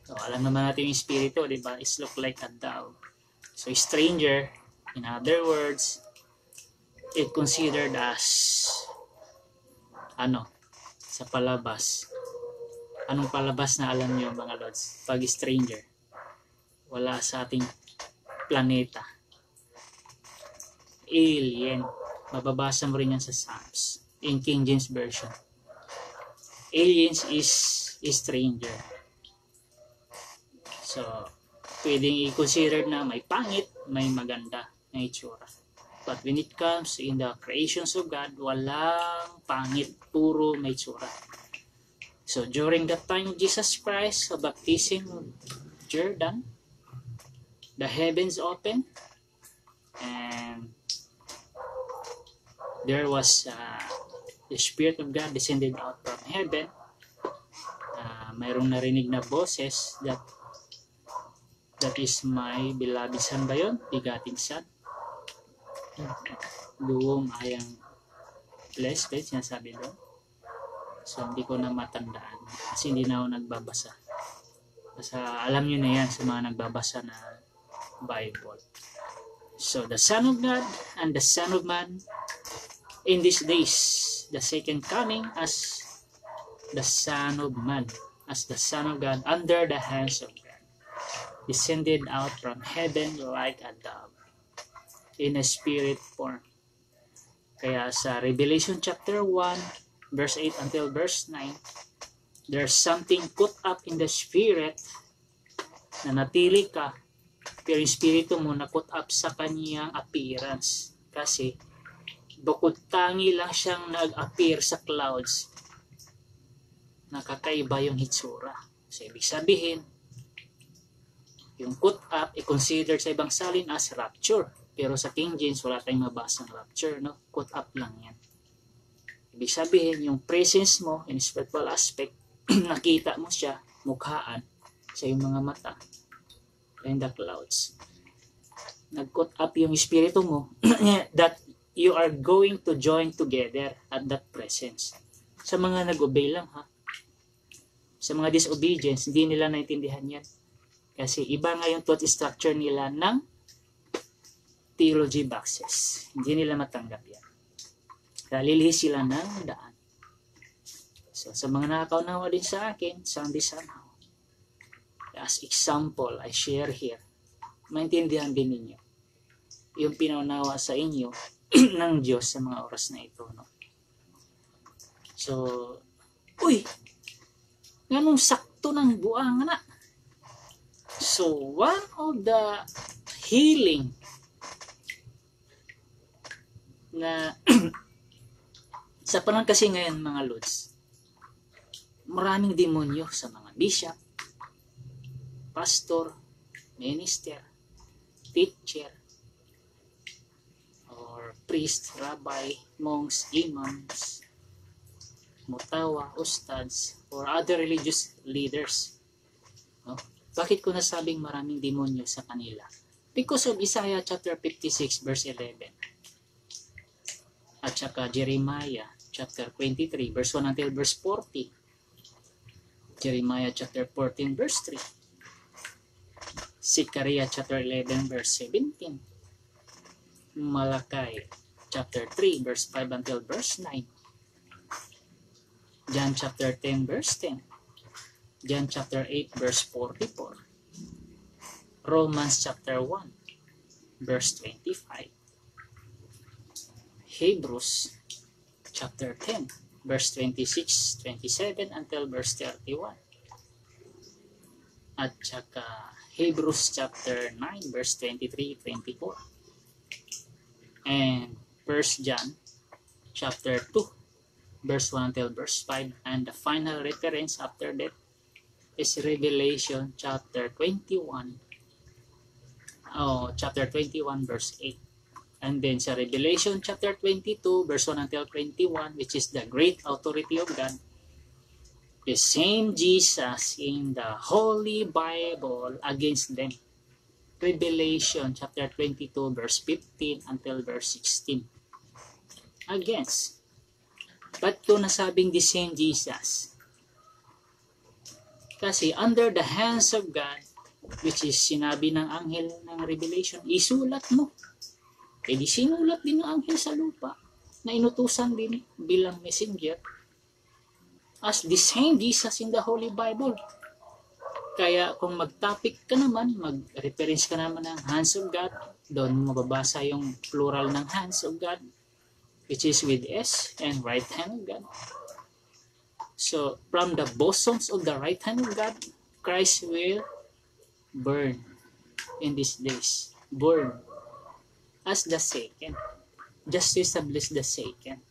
So alam naman natin yung spirito, di ba? It's look like a dove. So stranger, in other words, it considered as sa palabas. Anong palabas na alam niyo mga Lods? Pag stranger, wala sa ating planeta. Alien. Mababasa mo rin yan sa Psalms in King James Version. Aliens is stranger. So, pwedeng i-consider na may pangit, may maganda na itsura. But when it comes in the creations of God, walang pangit, puro may itsura. So, during the time of Jesus Christ, sa baptism of Jordan, the heavens opened, and there was the Spirit of God descended out from heaven. Mayroong narinig na boses that is my beloved son ba yun? Bigating son. Doon ayang blessed, sinasabi doon. So, hindi ko na matandaan. Kasi hindi na ako nagbabasa. Kasi alam nyo na yan sa mga nagbabasa na Bible. So, the Son of God and the Son of Man in these days, the second coming as the Son of Man, as the Son of God under the hands of God, descended out from heaven like a dove in a spirit form. Kaya sa Revelation chapter 1, verse 8 until verse 9, there's something put up in the spirit na natili ka, pero yung spirito mo na put up sa kanyang appearance. Kasi bukod tangi lang siyang nag-appear sa clouds, nakakaiba yung hitsura. So, ibig sabihin, yung put up, i-consider sa ibang salin as rapture. Pero sa King James, wala tayong mabasang rapture, no? Put up lang yan. Ibig sabihin, yung presence mo in spiritual aspect, nakita mo siya, mukhaan, sa iyong mga mata in the clouds. Nag-caught up yung espiritu mo that you are going to join together at that presence. Sa mga nag-obey lang ha. Sa mga disobedience, hindi nila naintindihan yan. Kasi iba nga yung thought structure nila ng theology boxes. Hindi nila matanggap yan. Kaya lilihis sila ng daan. So sa mga nakakaunawa din sa akin, Sunday somehow. As example, I share here. Maintindihan din ninyo yung pinaunawa sa inyo ng Diyos sa mga oras na ito. No? So, uy! Ganong sakto ng buang na. So, one of the healing na sa panahon kasi ngayon mga Lods, maraming demonyo sa mga bishop, pastor, minister, teacher, or priest, rabbi, monks, imams, mutawa, ustads, or other religious leaders. No? Bakit ko nasabing maraming demonyo sa kanila? Because of Isaiah chapter 56 verse 11. At saka Jeremiah chapter 23 verse 1 until verse 40. Jeremiah chapter 14 verse 3. Zechariah chapter 11 verse 17. Malachi chapter 3 verse 5 until verse 9. John chapter 10 verse 10. John chapter 8 verse 44. Romans chapter 1 verse 25. Hebrews chapter 10 verse 26, 27 until verse 31. At saka Hebrews chapter 9 verse 23, 24. And 1 John chapter 2 verse 1 until verse 5, and the final reference after that is Revelation chapter 21 verse 8. And then sa Revelation chapter 22 verse 1 until 21, which is the great authority of God, the same Jesus in the Holy Bible against them. Revelation chapter 22 verse 15 until verse 16. Against. Ba't ko nasabing the same Jesus? Kasi under the hands of God, which is sinabi ng anghel ng Revelation, isulat mo. E di sinulat din ng anghel sa lupa na inutusan din bilang messenger as the same Jesus in the Holy Bible. Kaya kung mag-topic ka naman, mag-reference ka naman ng hands of God, doon mo mababasa yung plural ng hands of God, which is with S, and right hand of God. So, from the bosoms of the right hand of God, Christ will burn in these days. Burn as the second. Just to establish the second.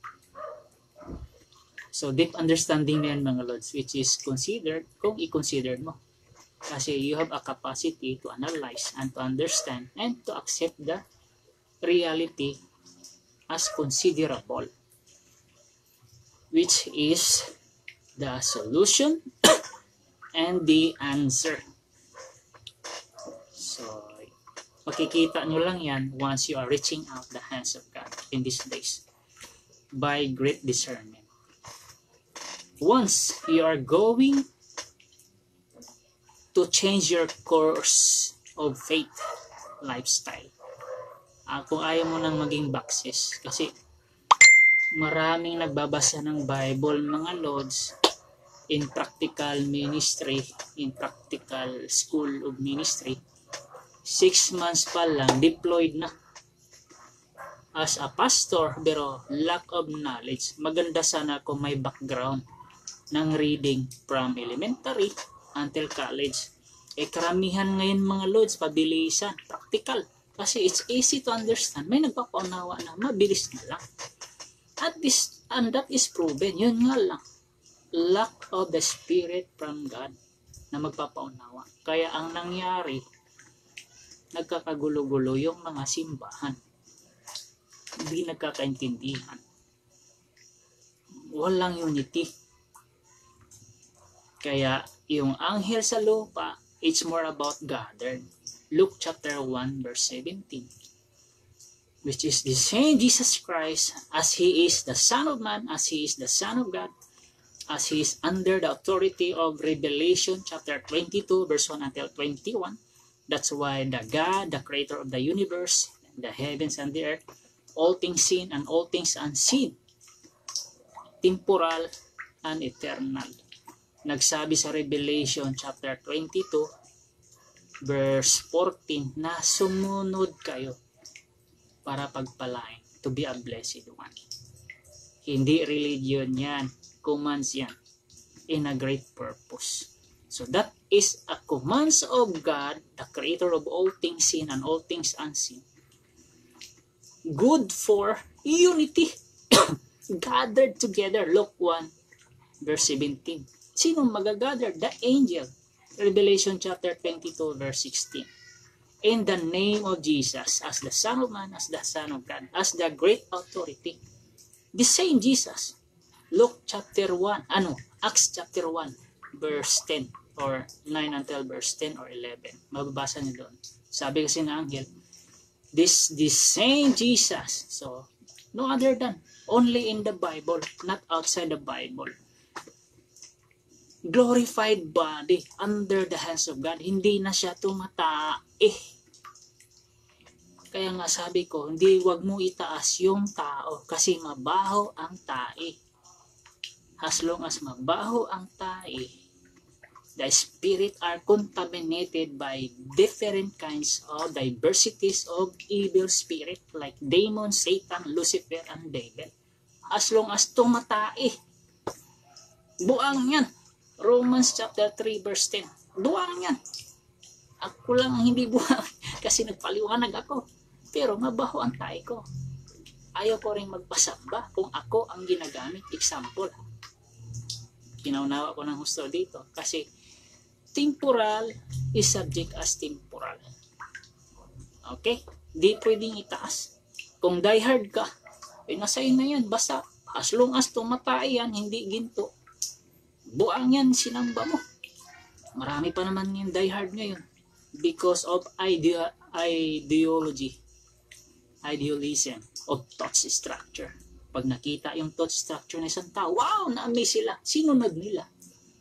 So, deep understanding yan mga Lords, which is considered, kung i-consider mo. Kasi you have a capacity to analyze and to understand and to accept the reality as considerable, which is the solution and the answer. So, makikita nyo lang yan once you are reaching out the hands of God in these days by great discernment. Once you are going to change your course of faith lifestyle, kung ayaw mo nang maging boxes, kasi maraming nagbabasa ng Bible mga Lords in practical ministry, in practical school of ministry, 6 months pa lang deployed na as a pastor, pero lack of knowledge. Maganda sana kung may background ng reading from elementary until college. Karamihan ngayon mga Lords, pabilisan, practical. Kasi it's easy to understand. May nagpapaunawa na, mabilis na lang. And that is proven. Yun nga lang. Lack of the Spirit from God na magpapaunawa. Kaya ang nangyari, nagkakagulo-gulo yung mga simbahan. Hindi nagkakaintindihan. Walang unity. Kaya yung anghel sa lupa It's more about gathered. Luke chapter 1 verse 17. Which is the same Jesus Christ as He is the Son of Man, as He is the Son of God, as He is under the authority of Revelation chapter 22 verse 1 until 21. That's why the God, the creator of the universe, the heavens and the earth, all things seen and all things unseen, temporal and eternal. Nagsabi sa Revelation chapter 22 verse 14 na sumunod kayo para pagpalain, to be a blessed one. Hindi religion yan, commands yan, in a great purpose. So that is a commands of God, the creator of all things seen and all things unseen. Good for unity. Gathered together. Luke 1 verse 17. Sino magagather? The angel. Revelation chapter 22 verse 16. In the name of Jesus, as the Son of Man, as the Son of God, as the great authority. The same Jesus. Luke chapter 1, Acts chapter 1 verse 10 or 9 until verse 10 or 11. Mababasa niyo doon. Sabi kasi ng angel, this same Jesus. So, no other than, only in the Bible, not outside the Bible. Glorified body under the hands of God. Hindi na siya tumatae. Kaya nga sabi ko, wag mo itaas yung tao kasi mabaho ang tae. As long as mabaho ang tae, the spirit are contaminated by different kinds of diversities of evil spirit like demon, Satan, Lucifer, and devil. As long as tumatae, buang yan. Romans chapter 3 verse 10. Buang yan. Ako lang ang hindi buang kasi nagpaliwanag ako. Pero mabaho ang tae ko. Ayaw ko rin magpasamba kung ako ang ginagamit. Example. Pinaunawa ko ng husto dito kasi temporal is subject as temporal. Okay? Di pwedeng itaas. Kung diehard ka, nasa'yo na yan. Basta, as long as tumatay yan, hindi ginto. Buang yan, sinamba mo. Marami pa naman yung diehard ngayon. Because of idealism of thought structure. Pag nakita yung thought structure ng isang tao, wow, na-amaze sila. Sinunod nila.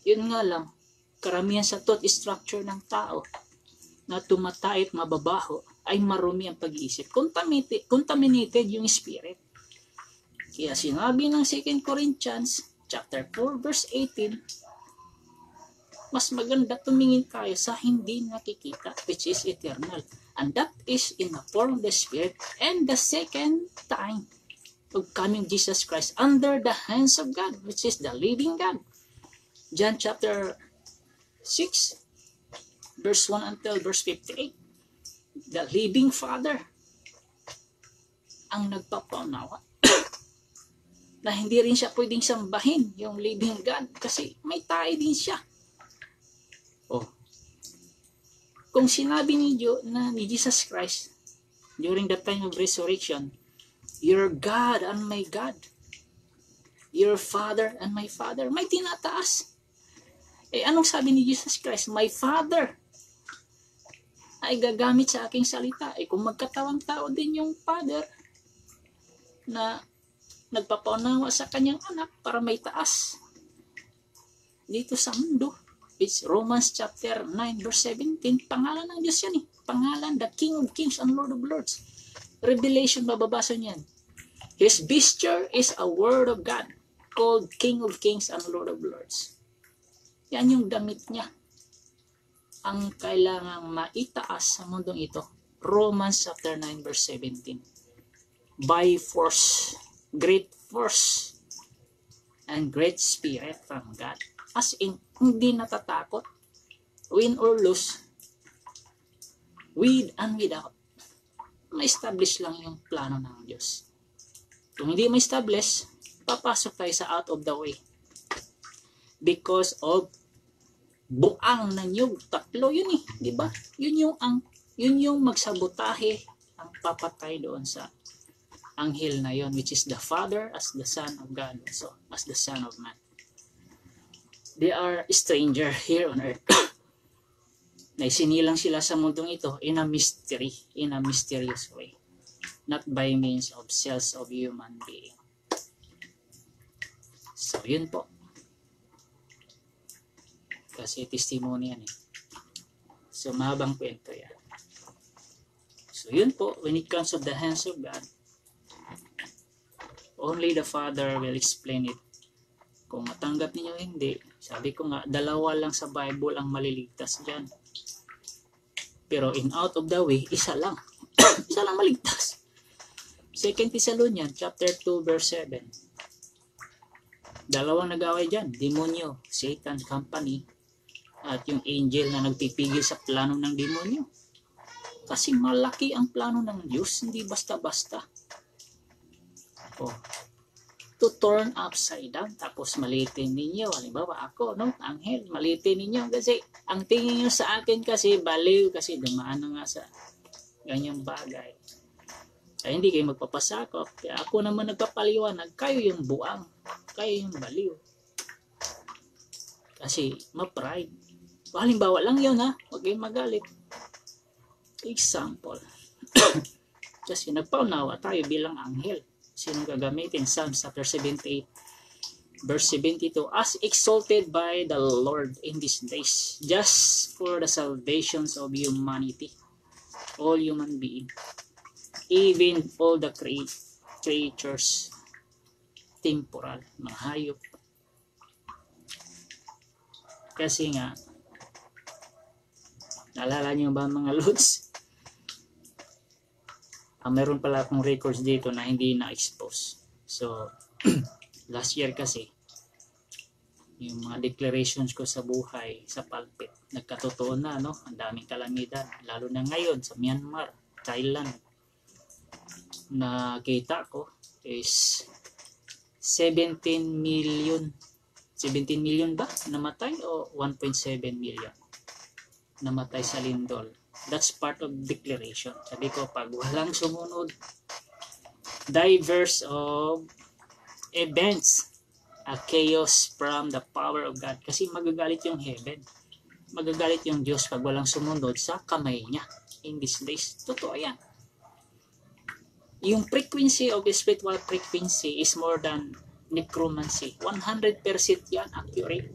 Yun nga lang, karamihan sa thought structure ng tao na tumatay at mababaho ay marumi ang pag-iisip. Contaminated yung spirit. Kaya sinabi ng 2 Corinthians chapter 4 verse 18, mas maganda tumingin tayo sa hindi nakikita, which is eternal. And that is in the form of the Spirit. And the second time of coming Jesus Christ under the hands of God, which is the living God. John chapter 6 verse 1 until verse 58. The living Father ang nagpapaunawa na hindi rin siya pwedeng sambahin yung living God kasi may tayo din siya. Kung sinabi ni Jesus Christ during the time of resurrection, your God and my God, your Father and my Father, may tinataas. Anong sabi ni Jesus Christ? My Father ay gagamit sa aking salita. Kung magkatawang tao din yung Father na nagpapaunawa sa kanyang anak para may taas dito sa mundo. It's Romans chapter 9 verse 17. Pangalan ng Diyos yan Pangalan, the King of Kings and Lord of Lords. Revelation, bababasa niyan. His vesture is a word of God called King of Kings and Lord of Lords. Yan yung damit niya. Ang kailangang maitaas sa mundong ito. Romans chapter 9 verse 17. By force, great force, and great spirit from God. As in, hindi natatakot. Win or lose, with and without. Ma-establish lang yung plano ng Diyos. Kung hindi ma-establish, papasok tayo sa out of the way. Because of buang na niyog. Tatlo yun di ba? Yun yung magsabotahe ang papatay doon sa anghel na yon, which is the Father as the Son of God, so as the Son of Man. They are stranger here on earth. na isinilang sila sa mundong ito in a mysterious way, not by means of cells of human being. So, yun po. Kasi testimony yan eh. So, mahabang kwento yan. So, yun po. When it comes to the hands of God, only the Father will explain it. Kung matanggap niyo hindi, sabi ko nga, dalawa lang sa Bible ang maliligtas dyan. Pero in out of the way, isa lang. Isa lang maligtas. 2 Thessalonians chapter 2 verse 7. Dalawang nag-away dyan. Demonyo, Satan company, at yung angel na nagpipigil sa plano ng demonyo. Kasi malaki ang plano ng Diyos, hindi basta-basta. Oh, to turn upside down, tapos malitin ninyo. Halimbawa ako, no, anghel, malitin ninyo. Kasi ang tingin nyo sa akin kasi baliw, kasi dumaan na nga sa ganyang bagay. Ay hindi kayo magpapasakop. Kaya ako naman nagpapaliwanag, kayo yung buang, kayo yung baliw. Kasi ma-pride. Halimbawa lang yun ha, huwag kayong magalit. Example. Kasi nagpaunawa tayo bilang anghel. Sinong gagamitin? Psalms chapter 78 verse 72. As exalted by the Lord in these days, just for the salvations of humanity, all human beings, even all the creatures, temporal, mga hayop. Kasi nga, naalala niyo ba mga lods? Meron pala akong records dito na hindi na-expose. So, last year kasi, yung mga declarations ko sa buhay, sa pulpit, nagkatotoo na, no? Ang daming kalamidad. Lalo na ngayon sa Myanmar, Thailand. Nakita ko is 17 million ba namatay o 1.7 million namatay sa lindol. That's part of declaration. Sabi ko, pag walang sumunod, diverse of events, a chaos from the power of God. Kasi magagalit yung heaven. Magagalit yung Diyos pag walang sumunod sa kamay niya in these days. Totoo yan. Yung frequency of the spiritual frequency is more than necromancy. 100% yan accurate.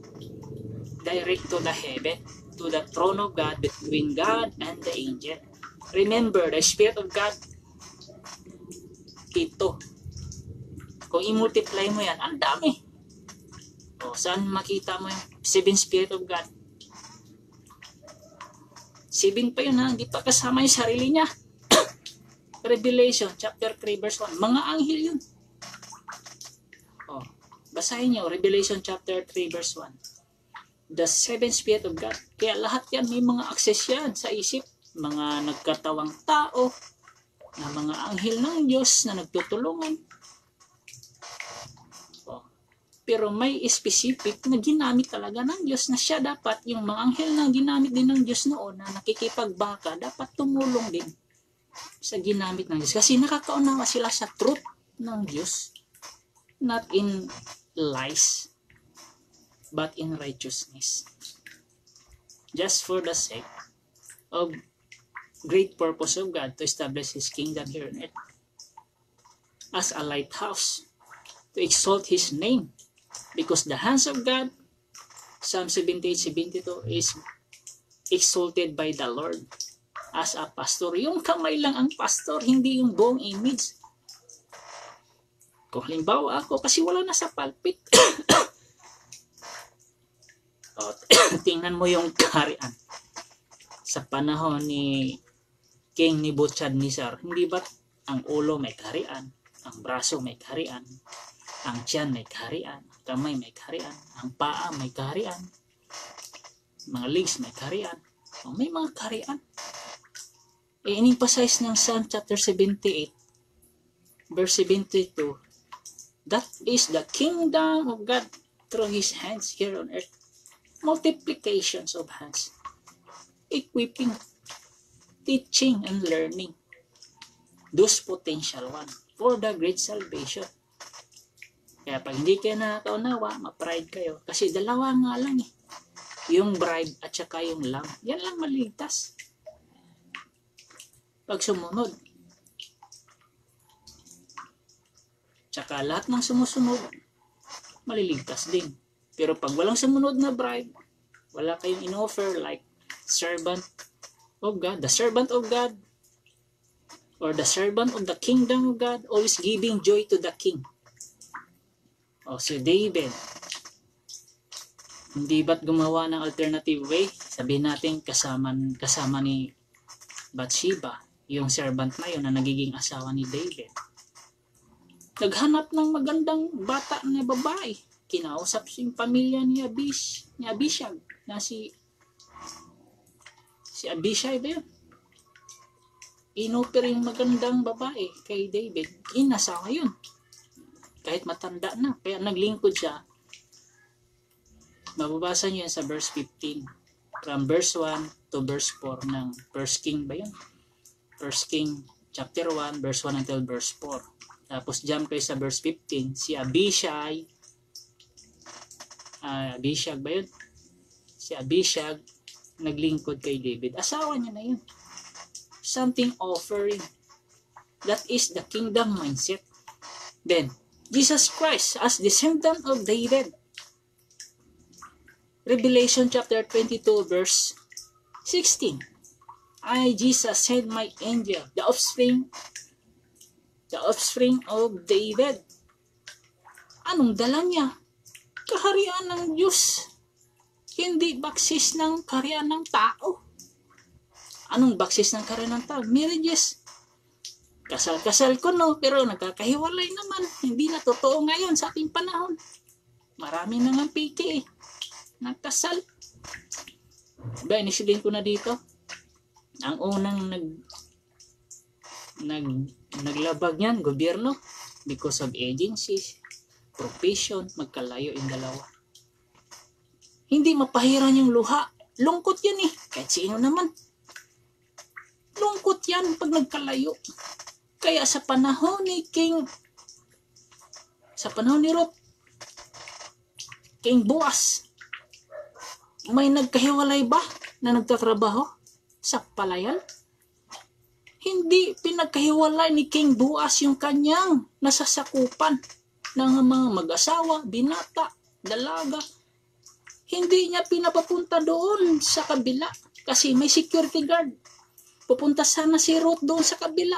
Direct to the heaven, to the throne of God, between God and the angel. Remember, the Spirit of God, ito. Kung i-multiply mo yan, ang dami. O, saan makita mo yung 7 Spirit of God? 7 pa yun ha, hindi pa kasama yung sarili niya. Revelation chapter 3 verse 1. Mga anghel yun. O, basahin niyo, Revelation chapter 3 verse 1. The 7 Spirit of God. Kaya lahat yan may mga access yan sa isip. Mga nagkatawang tao, na mga anghel ng Diyos na nagtutulungan. O, pero may specific na ginamit talaga ng Diyos na siya dapat, yung mga anghel na ginamit din ng Diyos noon na nakikipagbaka, dapat tumulong din sa ginamit ng Diyos. Kasi nakakaunawa sila sa truth ng Diyos. Not in lies, but in righteousness. Just for the sake of great purpose of God to establish His kingdom here on earth. As a lighthouse, to exalt His name. Because the hands of God, Psalm 78:72, is exalted by the Lord. As a pastor, yung kamay lang ang pastor, hindi yung buong image. Kung halimbawa ako, kasi wala na sa pulpit. O, tingnan mo yung kaharian sa panahon ni King Nebuchadnezzar. Hindi ba ang ulo may kaharian, ang braso may kaharian, ang tiyan may kaharian, ang kamay may kaharian, ang paa may kaharian, mga legs may kaharian. O, may mga kaharian. In-emphasize ng Psalm chapter 78 verse 72, that is the kingdom of God through His hands here on earth. Multiplications of hands, equipping, teaching, and learning. Those potential one for the great salvation. Kaya pag hindi kayo nakakaunawa, ma-pride kayo. Kasi dalawa nga lang eh. yung bribe at saka yung lamb. Yan lang maliligtas. Pag sumunod. Tsaka lahat ng sumusunod, maliligtas din. Pero pag walang sumunod na bribe, wala kayong in-offer like servant of God, the servant of God, or the servant of the kingdom of God, always giving joy to the king. O si David, hindi ba't gumawa ng alternative way? Sabihin natin kasama ni Bathsheba, yung servant na yun na nagiging asawa ni David. Naghanap ng magandang bata na babae. Kinausap yung pamilya ni Abishag na si Abishai ba yun? Inoper yung magandang babae kay David. Inasawa yun. Kahit matanda na. Kaya naglingkod siya. Mababasa niyo yan sa verse 15. From verse 1 to verse 4 ng 1 King ba yun? 1 King chapter 1 verse 1 until verse 4. Tapos jump kayo sa verse 15. Si Abishag ba yun? Si Abishag naglingkod kay David. Asawa niya na yun. Something offering. That is the kingdom mindset. Then, Jesus Christ as descendant of David. Revelation chapter 22 verse 16. I, Jesus, send my angel, the offspring of David. Anong dala niya? Kaharian ng Diyos. Hindi baksis ng kaharian ng tao. Anong baksis ng kaharian ng tao? Marriages. Kasal-kasal ko no, pero nagkakahiwalay naman. Hindi na totoo ngayon sa ating panahon. Marami na nga piki eh. Nagkasal. Ba, inisilin ko na dito. Ang unang naglabag niyan, gobyerno, because of agencies, profession, magkalayo yung dalawa. Hindi mapahiran yung luha. Lungkot yan eh. Kahit sino naman. Lungkot yan pag nagkalayo. Kaya sa panahon ni Ruth, King Boaz, may nagkahiwalay ba na nagtatrabaho sa palayan? Hindi pinagkahiwalay ni King Boaz yung kanyang nasasakupan ng mga mag-asawa, binata, dalaga. Hindi niya pinapapunta doon sa kabila kasi may security guard. Pupunta sana si Ruth doon sa kabila.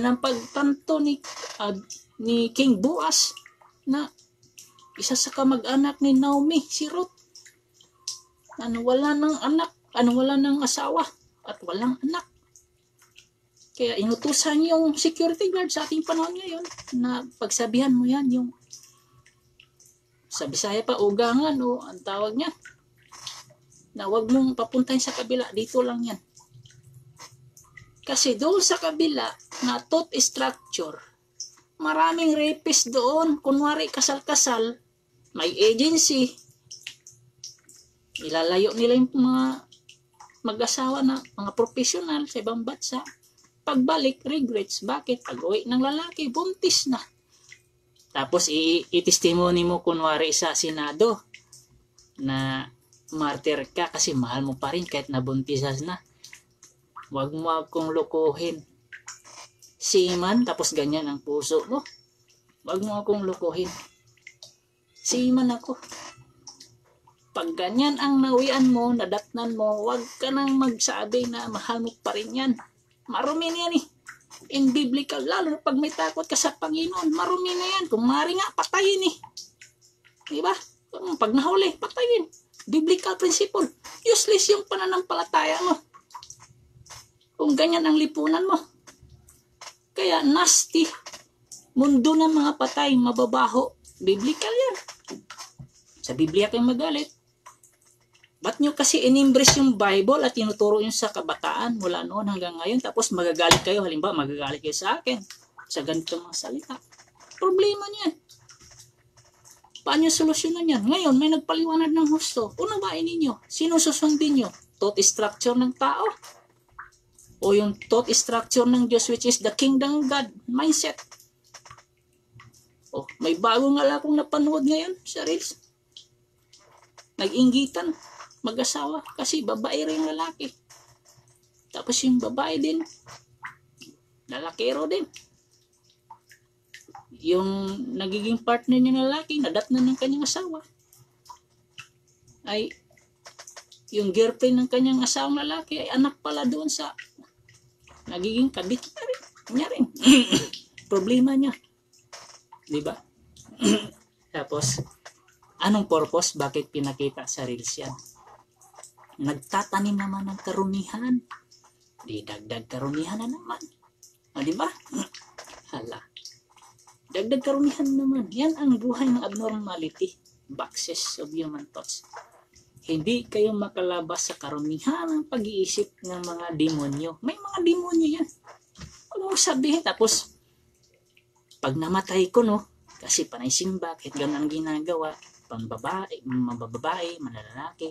Nang pagtanto ni King Boaz na isa sa kamag-anak ni Naomi, si Ruth, wala ng asawa at walang anak. Kaya inutusan yung security guard sa ating panahon ngayon na pagsabihan mo yan, yung sa Bisaya pa, ugangan o ang tawag niya, na wag mong papuntahin sa kabila, dito lang yan. Kasi doon sa kabila na thought structure, maraming rapist doon. Kunwari kasal-kasal, may agency. Ilalayo nila yung mga mag-asawa na mga professional sa ibang bansa. Pagbalik, regrets. Bakit? Pag-uwi ng lalaki, buntis na. Tapos i-testimony mo kunwari sa Senado na martyr ka kasi mahal mo pa rin kahit nabuntisas na. Huwag mo akong lukuhin. Siman, tapos ganyan ang puso mo. Huwag mo akong lukuhin. Siman ako. Pag ganyan ang nawian mo, nadatnan mo, huwag ka nang magsabi na mahal mo pa rin yan. Marumi na yan eh. In biblical, lalo na pag may takot ka sa Panginoon, marumi na yan. Kung mari nga, patayin eh. Diba? Pag nahuli, patayin. Biblical principle. Useless yung pananampalataya mo. Kung ganyan ang lipunan mo. Kaya nasty. Mundo ng mga patay, mababaho. Biblical yan. Sa Biblia kayo magalit. Ba't nyo kasi inimbrace yung Bible at tinuturo nyo sa kabataan mula noon hanggang ngayon, tapos magagalit kayo, halimbawa magagalit kayo sa akin sa ganitong mga salita. Problema niyan. Paano solusyonan yan? Ngayon, may nagpaliwanag ng husto. Unawain ninyo. Sino susundin nyo? Thought structure ng tao? O yung thought structure ng Diyos, which is the kingdom of God mindset? O, may bago nga lang akong napanood ngayon sa Reels. nag-inggitan mag-asawa kasi babae rin yung lalaki. Tapos yung babae din, lalakero din. Yung nagiging partner niya na lalaki, nadatnan ng kanyang asawa, ay yung girlfriend ng kanyang asawang lalaki ay anak pala doon sa nagiging kabit niya rin. Problema niya. Diba? Tapos, anong purpose? Bakit pinakita sa reels yan? Nagtatanim naman ng karumihan. Di dagdag karumihan na naman. O, diba? Hala. Dagdag karumihan naman. Yan ang buhay ng abnormality. Boxes of human thoughts. Hindi kayo makalabas sa karumihan ng pag-iisip ng mga demonyo. May mga demonyo yan. Huwag mo sabihin. Tapos, pag namatay ko, no, kasi panay simba, kahit gano'n ang ginagawa, pambabae, mabababae, manlalaki,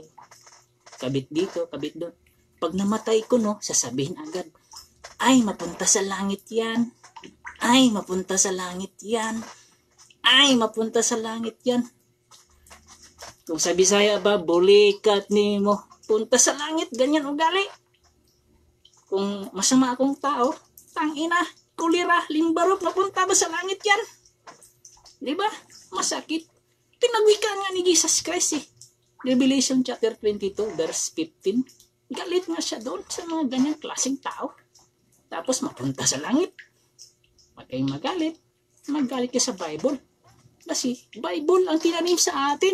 kabit dito, kabit doon. Pag namatay ko, no, sasabihin agad, ay, mapunta sa langit yan. Ay, mapunta sa langit yan. Ay, mapunta sa langit yan. Kung sa Bisaya ba, bulikat ni mo, punta sa langit, ganyan ugali. Kung masama akong tao, tangina, kulira, limbarok, napunta ba sa langit yan? Diba? Masakit. Pinagwika nga ni Jesus Christ eh. Revelation chapter 22 verse 15. Galit nga siya doon sa mga ganyang klaseng tao. Tapos mapunta sa langit. Huwag kayong magalit. Magalit ka sa Bible. Kasi Bible ang tinanim sa atin.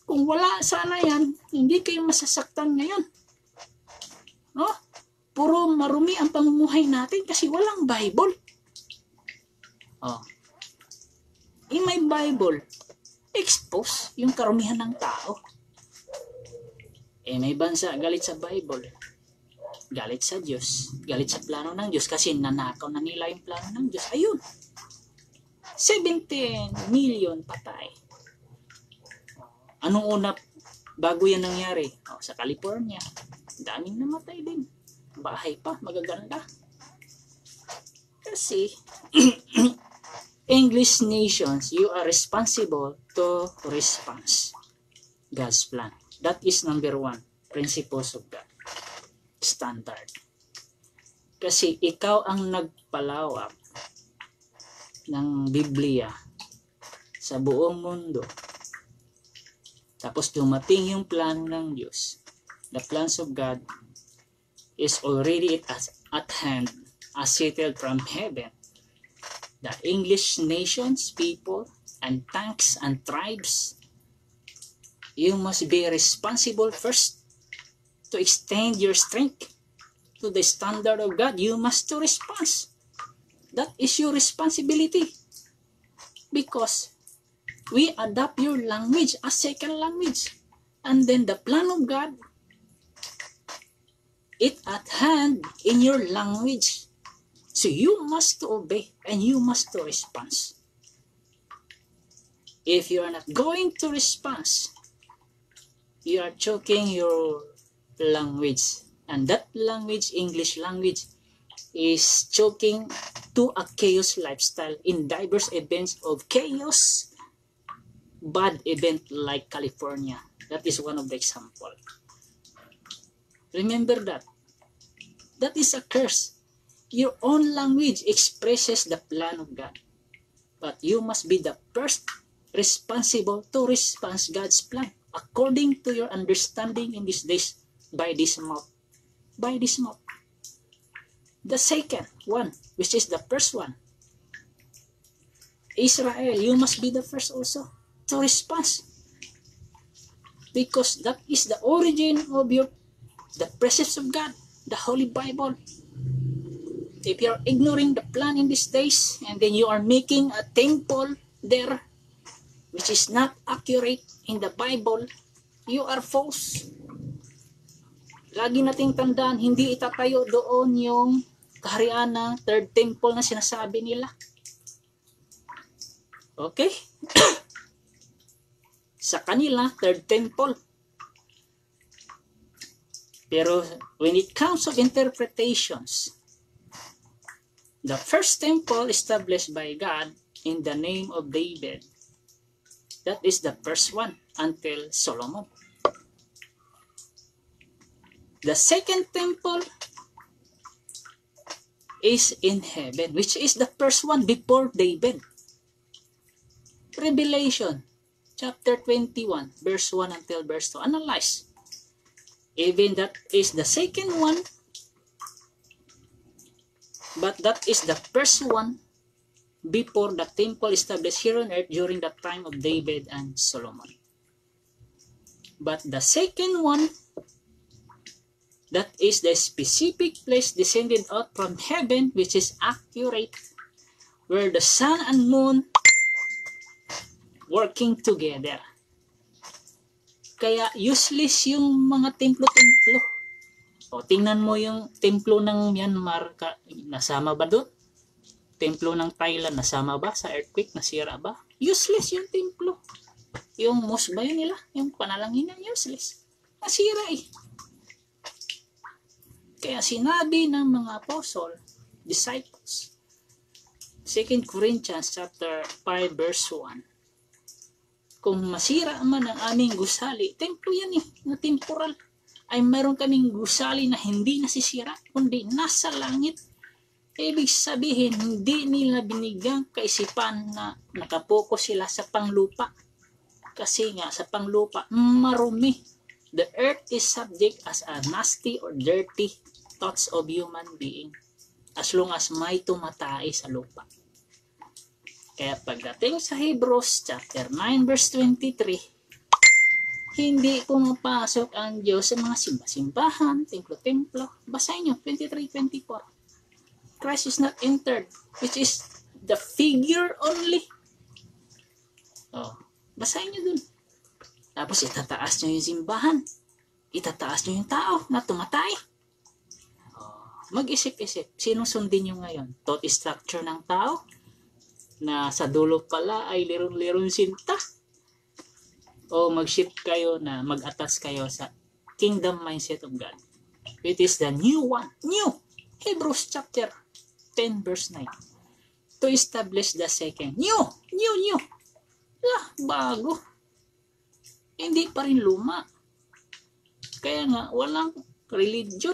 Kung wala sana yan, hindi kayo masasaktan ngayon. No? Puro marumi ang pamumuhay natin kasi walang Bible. Oh. In my Bible, expose yung karumihan ng tao. May bansa galit sa Bible. Galit sa Diyos. Galit sa plano ng Diyos kasi nanakaw na nila yung plano ng Diyos. Ayun. 17 million patay. Anong una bago yan nangyari? Sa California. Daming namatay din. Bahay pa, magaganda. Kasi, English nations, you are responsible to response God's plan. That is number 1. Principles of God. Standard. Kasi ikaw ang nagpalawak ng Biblia sa buong mundo. Tapos dumating yung plano ng Diyos. The plans of God is already at hand, as settled from heaven. The English nations, people, and tongues and tribes, you must be responsible first to extend your strength to the standard of God. You must to respond. That is your responsibility. Because we adopt your language as second language. And then the plan of God, it at hand in your language. So you must to obey and you must to respond. If you are not going to respond, you are choking your language. And that language, English language, is choking to a chaos lifestyle in diverse events of chaos. Bad event like California. That is one of the example. Remember that. That is a curse. Your own language expresses the plan of God. But you must be the first responsible to respond God's plan according to your understanding in these days by this mouth. By this mouth. The second one, which is the first one. Israel, you must be the first also to respond, because that is the origin of the presence of God, the Holy Bible. If you are ignoring the plan in these days and then you are making a temple there which is not accurate in the Bible, you are false. Lagi nating tandaan, hindi itatayo doon yung kaharian ng third temple na sinasabi nila. Okay? Sa kanila, third temple. Pero when it comes to interpretations, the first temple established by God in the name of David, that is the first one until Solomon. The second temple is in heaven, which is the first one before David. Revelation chapter 21, verse 1 until verse 2. Analyze. Even that is the second one, but that is the first one before the temple established here on earth during the time of David and Solomon. But the second one, that is the specific place descended out from heaven, which is accurate, where the sun and moon working together. Kaya useless yung mga templo-templo. O tingnan mo yung templo ng Myanmar, nasama ba doon? Templo ng Thailand, nasama ba sa earthquake? Nasira ba? Useless yung templo. Yung mosque ba yun nila? Yung panalangin na useless. Nasira eh. Kaya sinabi ng mga apostle, disciples, 2 Corinthians chapter 5 verse 1, kung masira man ang aming gusali, templo yan eh, na temporal, ay mayroon kaming gusali na hindi nasisira, kundi nasa langit. Ibig sabihin, hindi nila binigyang kaisipan na nakapokus sila sa panglupa. Kasi nga, sa panglupa, marumi. The earth is subject as a nasty or dirty thoughts of human being as long as may tumatay sa lupa. Kaya pagdating sa Hebrews chapter 9 verse 23, hindi pumapasok ang Diyos sa mga simbahan, templo-templo. Basahin nyo, 23-24. Christ is not entered, which is the figure only. Oh, basahin nyo dun. Tapos itataas nyo yung simbahan. Itataas nyo yung tao na tumatay. Mag-isip-isip. Sinong sundin nyo ngayon? Thought structure ng tao? Na sa dulo pala ay liron-liron sinta? O mag-shift kayo na mag-attach kayo sa kingdom mindset of God? It is the new one. New! Hebrews chapter 10 verse 9. To establish the second. New! New! Bago. Hindi pa rin luma. Kaya nga, walang religion.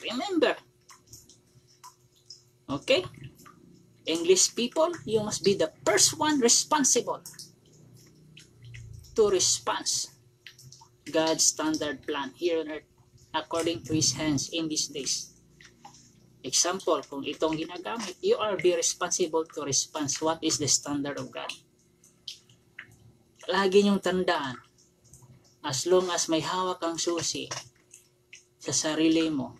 Remember. Okay? English people, you must be the first one responsible to response God's standard plan here on earth according to His hands in these days. Example, kung itong ginagamit, you are be responsible to respond what is the standard of God. Lagi niyong tandaan, as long as may hawak kang susi sa sarili mo,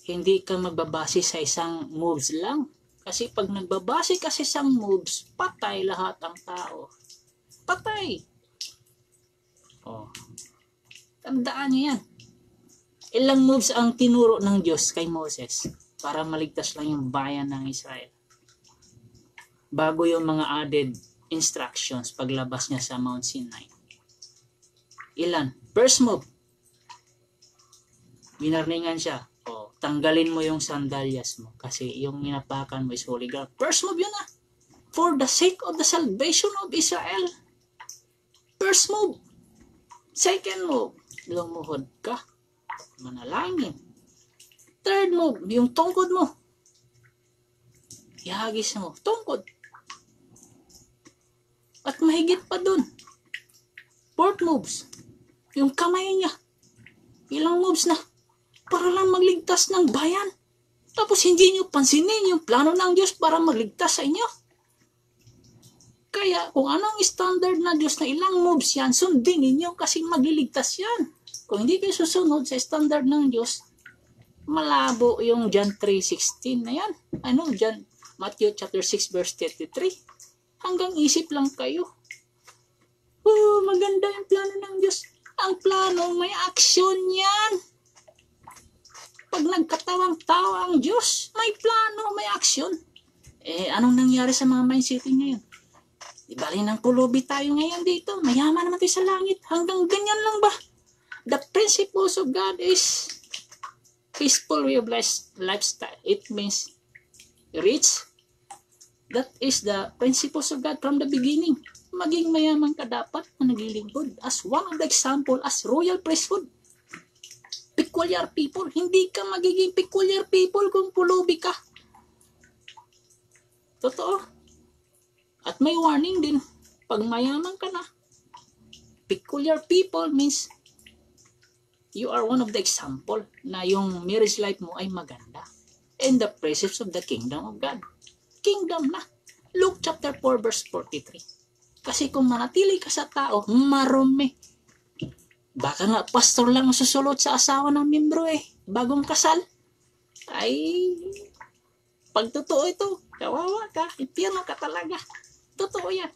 hindi ka magbabase sa isang moves lang. Kasi pag nagbabase ka sa isang moves, patay lahat ang tao. Patay! Oh. Tandaan niyo yan. Ilang moves ang tinuro ng Diyos kay Moses para maligtas lang yung bayan ng Israel. Bago yung mga added instructions paglabas niya sa Mount Sinai. Ilan? First move. Binarningan siya. O, tanggalin mo yung sandalyas mo kasi yung inapakan mo is holy ground. First move yun ah. For the sake of the salvation of Israel. First move. Second move. Lumuhod ka. Manalangin. Third move. Yung tungkod mo. Ihagis mo. Tungkod. At mahigit pa dun. Fourth moves. Yung kamay niya. Ilang moves na. Para lang magligtas ng bayan. Tapos hindi nyo pansinin yung plano ng Diyos para magligtas sa inyo. Kaya kung anong standard na Diyos na ilang moves yan, sundin ninyo kasi magliligtas yan. Kung hindi kayo susunod sa standard ng Diyos, malabo yung John 3:16 na yan. Matthew chapter 6 verse 33. Hanggang isip lang kayo. Oh, maganda yung plano ng Diyos. Ang plano, may aksyon yan. Pag nagkatawang tao ang Diyos, may plano, may aksyon. Anong nangyari sa mga mindset ngayon? Di bali ng pulubi tayo ngayon dito. Mayaman naman tayo sa langit. Hanggang ganyan lang ba? The principles of God is peaceful way of lifestyle. It means rich. That is the principles of God from the beginning. Maging mayaman ka dapat na naglilingkod as one of the example as royal priesthood. peculiar people. Hindi ka magiging peculiar people kung pulubi ka. Totoo. At may warning din. Pag mayaman ka na, peculiar people means you are one of the example na yung marriage life mo ay maganda. In the presence of the kingdom of God. Kingdom na. Luke chapter 4 verse 43. Kasi kung manatili ka sa tao, marumi. Baka nga pastor lang susulot sa asawa ng membro bagong kasal. Ay, pag totoo ito, kawawa ka, impyerno ka talaga. Totoo yan.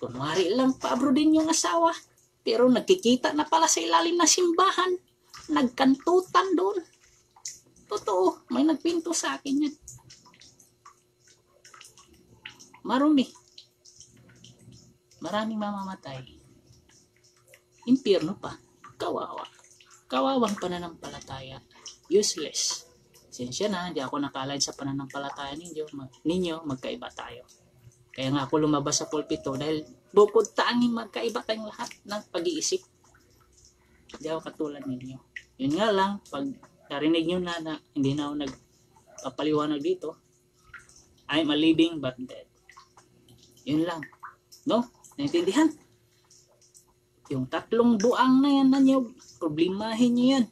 Kunwari lang paabro din yung asawa, pero nagkikita na pala sa ilalim ng simbahan. Nagkantutan doon. Totoo, may nagpinto sa akin yan. Marumi. Maraming mamamatay. Impyerno pa. Kawawa. Kawawang pananampalataya. Useless. Sensya na, hindi ako nakalain sa pananampalataya ninyo, magkaiba tayo. Kaya nga ako lumabas sa pulpito dahil bukod tanging magkaiba tayong lahat ng pag-iisip. Hindi ako katulad ninyo. Yun nga lang, pag narinig nyo na hindi na ako nagpapaliwanag dito, I'm a living but dead. Yun lang. No? Naintindihan? Yung 3 buang na yan na nyo, problemahin nyo yan.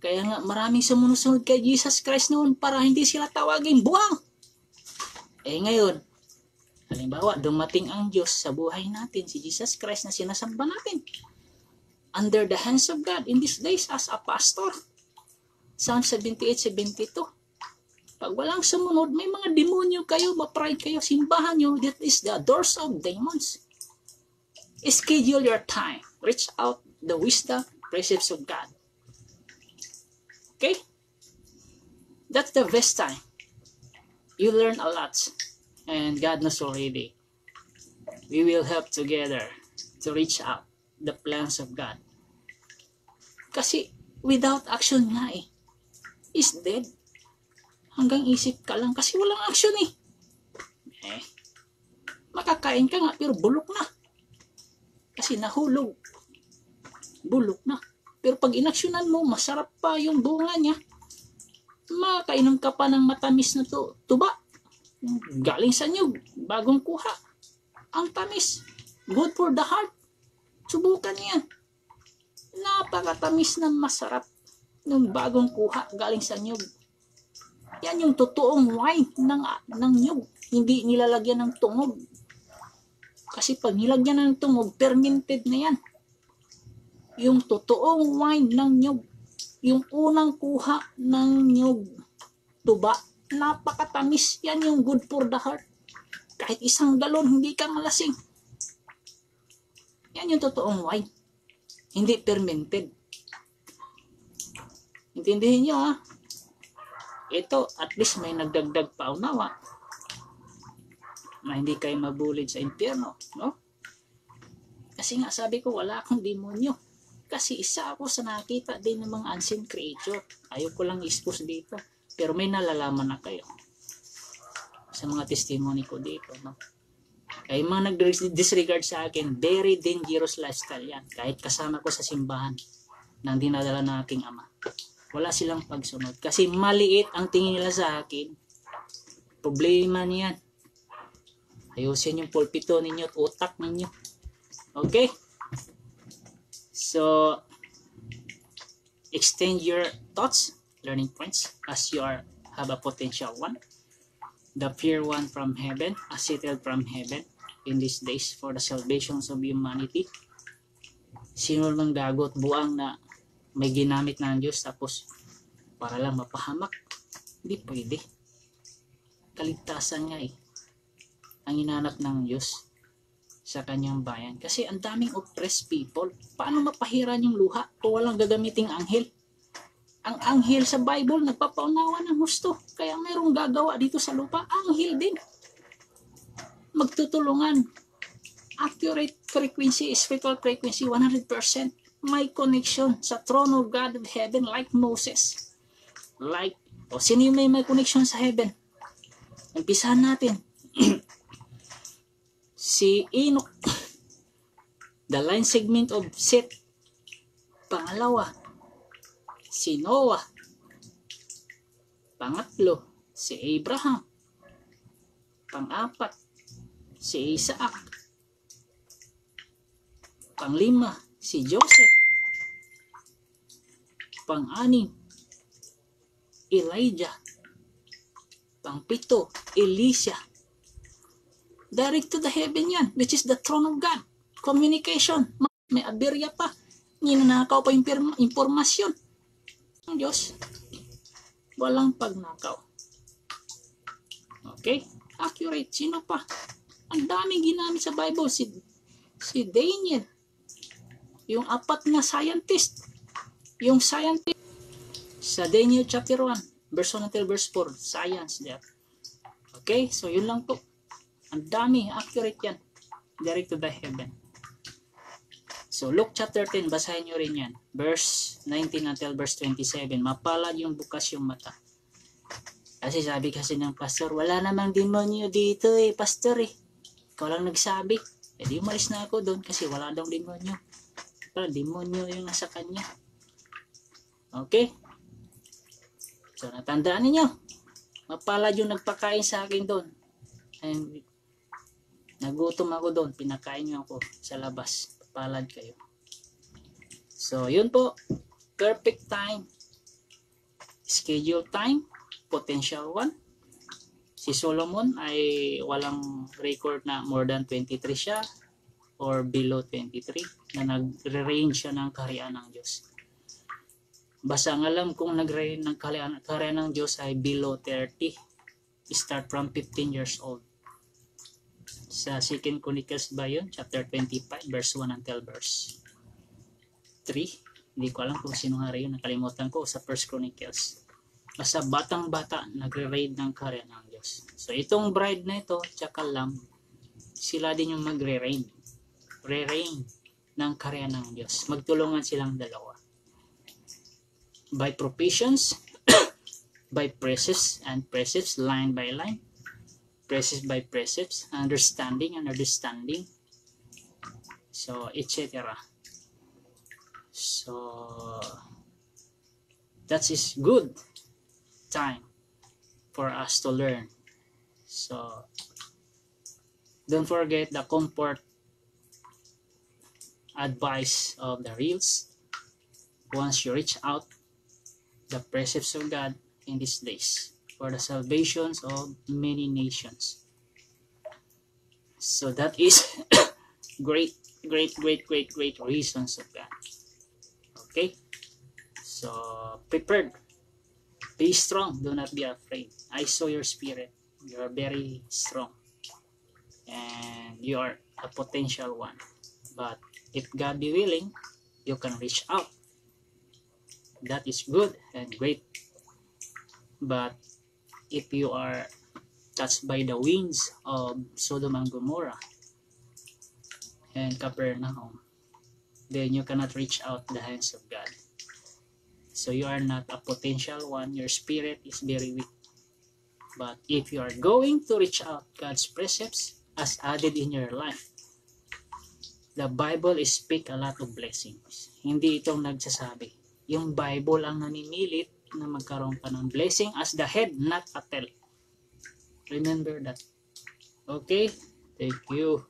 Kaya nga maraming sumusunod kay Jesus Christ noon para hindi sila tawagin buang. Ngayon, halimbawa, dumating ang Diyos sa buhay natin, si Jesus Christ na sinasamba natin. Under the hands of God in these days as a pastor. Psalm 78:72. Pag walang sumunod, may mga demonyo kayo, ma-pride kayo, simbahan nyo, that is the doors of demons. Schedule your time. Reach out the wisdom, precepts of God. Okay? That's the best time. You learn a lot. And God knows already. We will help together to reach out the plans of God. Kasi without action nga is dead. Hanggang isip ka lang kasi walang action makakain ka nga pero bulok na. Kasi nahulog. Bulok na. Pero pag inaksyonan mo, masarap pa yung bunga niya. Makainom ka pa ng matamis na tuba. Galing sa nyug. Bagong kuha. Ang tamis. Good for the heart. Subukan niya. Napakatamis na masarap ng bagong kuha galing sa nyug. Yan yung totoong wine ng nyug. Hindi nilalagyan ng tungog. Kasi pag nilagyan ng tungog, fermented na yan. Yung totoong wine ng nyug. Yung unang kuha ng nyug. Tuba. Napakatamis. Yan yung good for the heart. Kahit 1 galon, hindi ka malasing. Yan yung totoong wine. Hindi fermented. Intindihin nyo Ito, at least may nagdagdag paunawa na hindi kayo mabulid sa impyerno, no? Kasi nga sabi ko, wala akong demonyo. Kasi isa ako sa nakita din ng mga unseen creature. Ayaw ko lang expose dito. Pero may nalalaman na kayo sa mga testimony ko dito, no? Kaya mga nag-disregard sa akin, very dangerous lifestyle yan. Kahit kasama ko sa simbahan nang dinadala ng aking ama. Wala silang pagsunod. Kasi maliit ang tingin nila sa akin. Problema niyan. Ayusin yung pulpito ninyo at utak ninyo. Okay? So, extend your thoughts, learning points, as you have a potential one. The pure one from heaven, as settled from heaven in these days for the salvations of humanity. Sino mang dagot buang na may ginamit ng Diyos tapos para lang mapahamak? Hindi pwede. Kaligtasan nga ang hinanap ng Diyos sa kanyang bayan. Kasi ang daming oppressed people. Paano mapahiran yung luha kung walang gagamiting anghel? Ang anghel sa Bible nagpapaunawa ng husto. Kaya mayroong gagawa dito sa lupa. Anghel din. Magtutulungan. Accurate frequency, spiritual frequency, 100%. May connection sa throne of God of heaven like Moses. Sino yung may connection sa heaven? Umpisahan natin. Si Enoch. The line segment of Seth. Pangalawa, si Noah. Pangatlo, si Abraham. Pang-apat, si Isaac. Pang-lima, si Joseph. Pang-anim, Elijah. Pang-pito, Elisha. Direct to the heaven yan, which is the throne of God. Communication. May aberya pa. Ninanakaw pa yung impormasyon. Ang Diyos, walang pagnakaw. Okay? Accurate. Sino pa? Ang daming ginamit sa Bible. Si Daniel. Yung apat na scientist. Yung scientist. Sa Daniel chapter 1, verse 1 until verse 4. Science there. Okay? So, yun lang po. Ang dami. Accurate yan. Direct to the heaven. So, Luke chapter 10, basahin nyo rin yan. Verse 19 until verse 27. Mapalad yung bukas yung mata. Kasi sabi kasi ng pastor, wala namang demonyo dito pastor Ikaw lang nagsabi. Di umalis na ako doon kasi wala daw demonyo. Pero demonyo yung nasa kanya. Okay? So, natandaan ninyo. Mapalad yung nagpakain sa akin doon. And nagutom ako doon. Pinakain nyo ako sa labas. Palad kayo. So, yun po. Perfect time. Schedule time. Potential 1. Si Solomon ay walang record na more than 23 siya or below 23 na nag-range siya ng kaharian ng Diyos. Basta ang alam kong nag-range ng kaharian ng Diyos ay below 30. Start from 15 years old. Sa 2 Chronicles ba yun? Chapter 25, verse 1 until verse 3. Hindi ko alam kung sinong hari yun. Nakalimutan ko sa 1 Chronicles. Basta batang-bata, nagre-raid ng kaharian ng Diyos. So, itong bride na ito, tsaka lang, sila din yung magre-raid. Re-raid ng kaharian ng Diyos. Magtulungan silang dalawa. By provisions, by precepts and precepts, line by line. Precepts by precepts, understanding. So, etc. So, that is good time for us to learn. So, don't forget the comfort advice of the reels. Once you reach out the precepts of God in these days for the salvations of many nations. So that is great reasons of God. Okay? So, prepared. Be strong. Do not be afraid. I saw your spirit. You are very strong. And you are a potential one. But if God be willing, you can reach out. That is good and great. But if you are touched by the winds of Sodom and Gomorrah and Capernaum, then you cannot reach out the hands of God. So you are not a potential one. Your spirit is very weak. But if you are going to reach out God's precepts as added in your life, the Bible is speak a lot of blessings. Hindi itong nagsasabi. Yung Bible ang nanimilit na magkaroon ka ng blessing as the head, not a tail. Remember that. Okay? Thank you.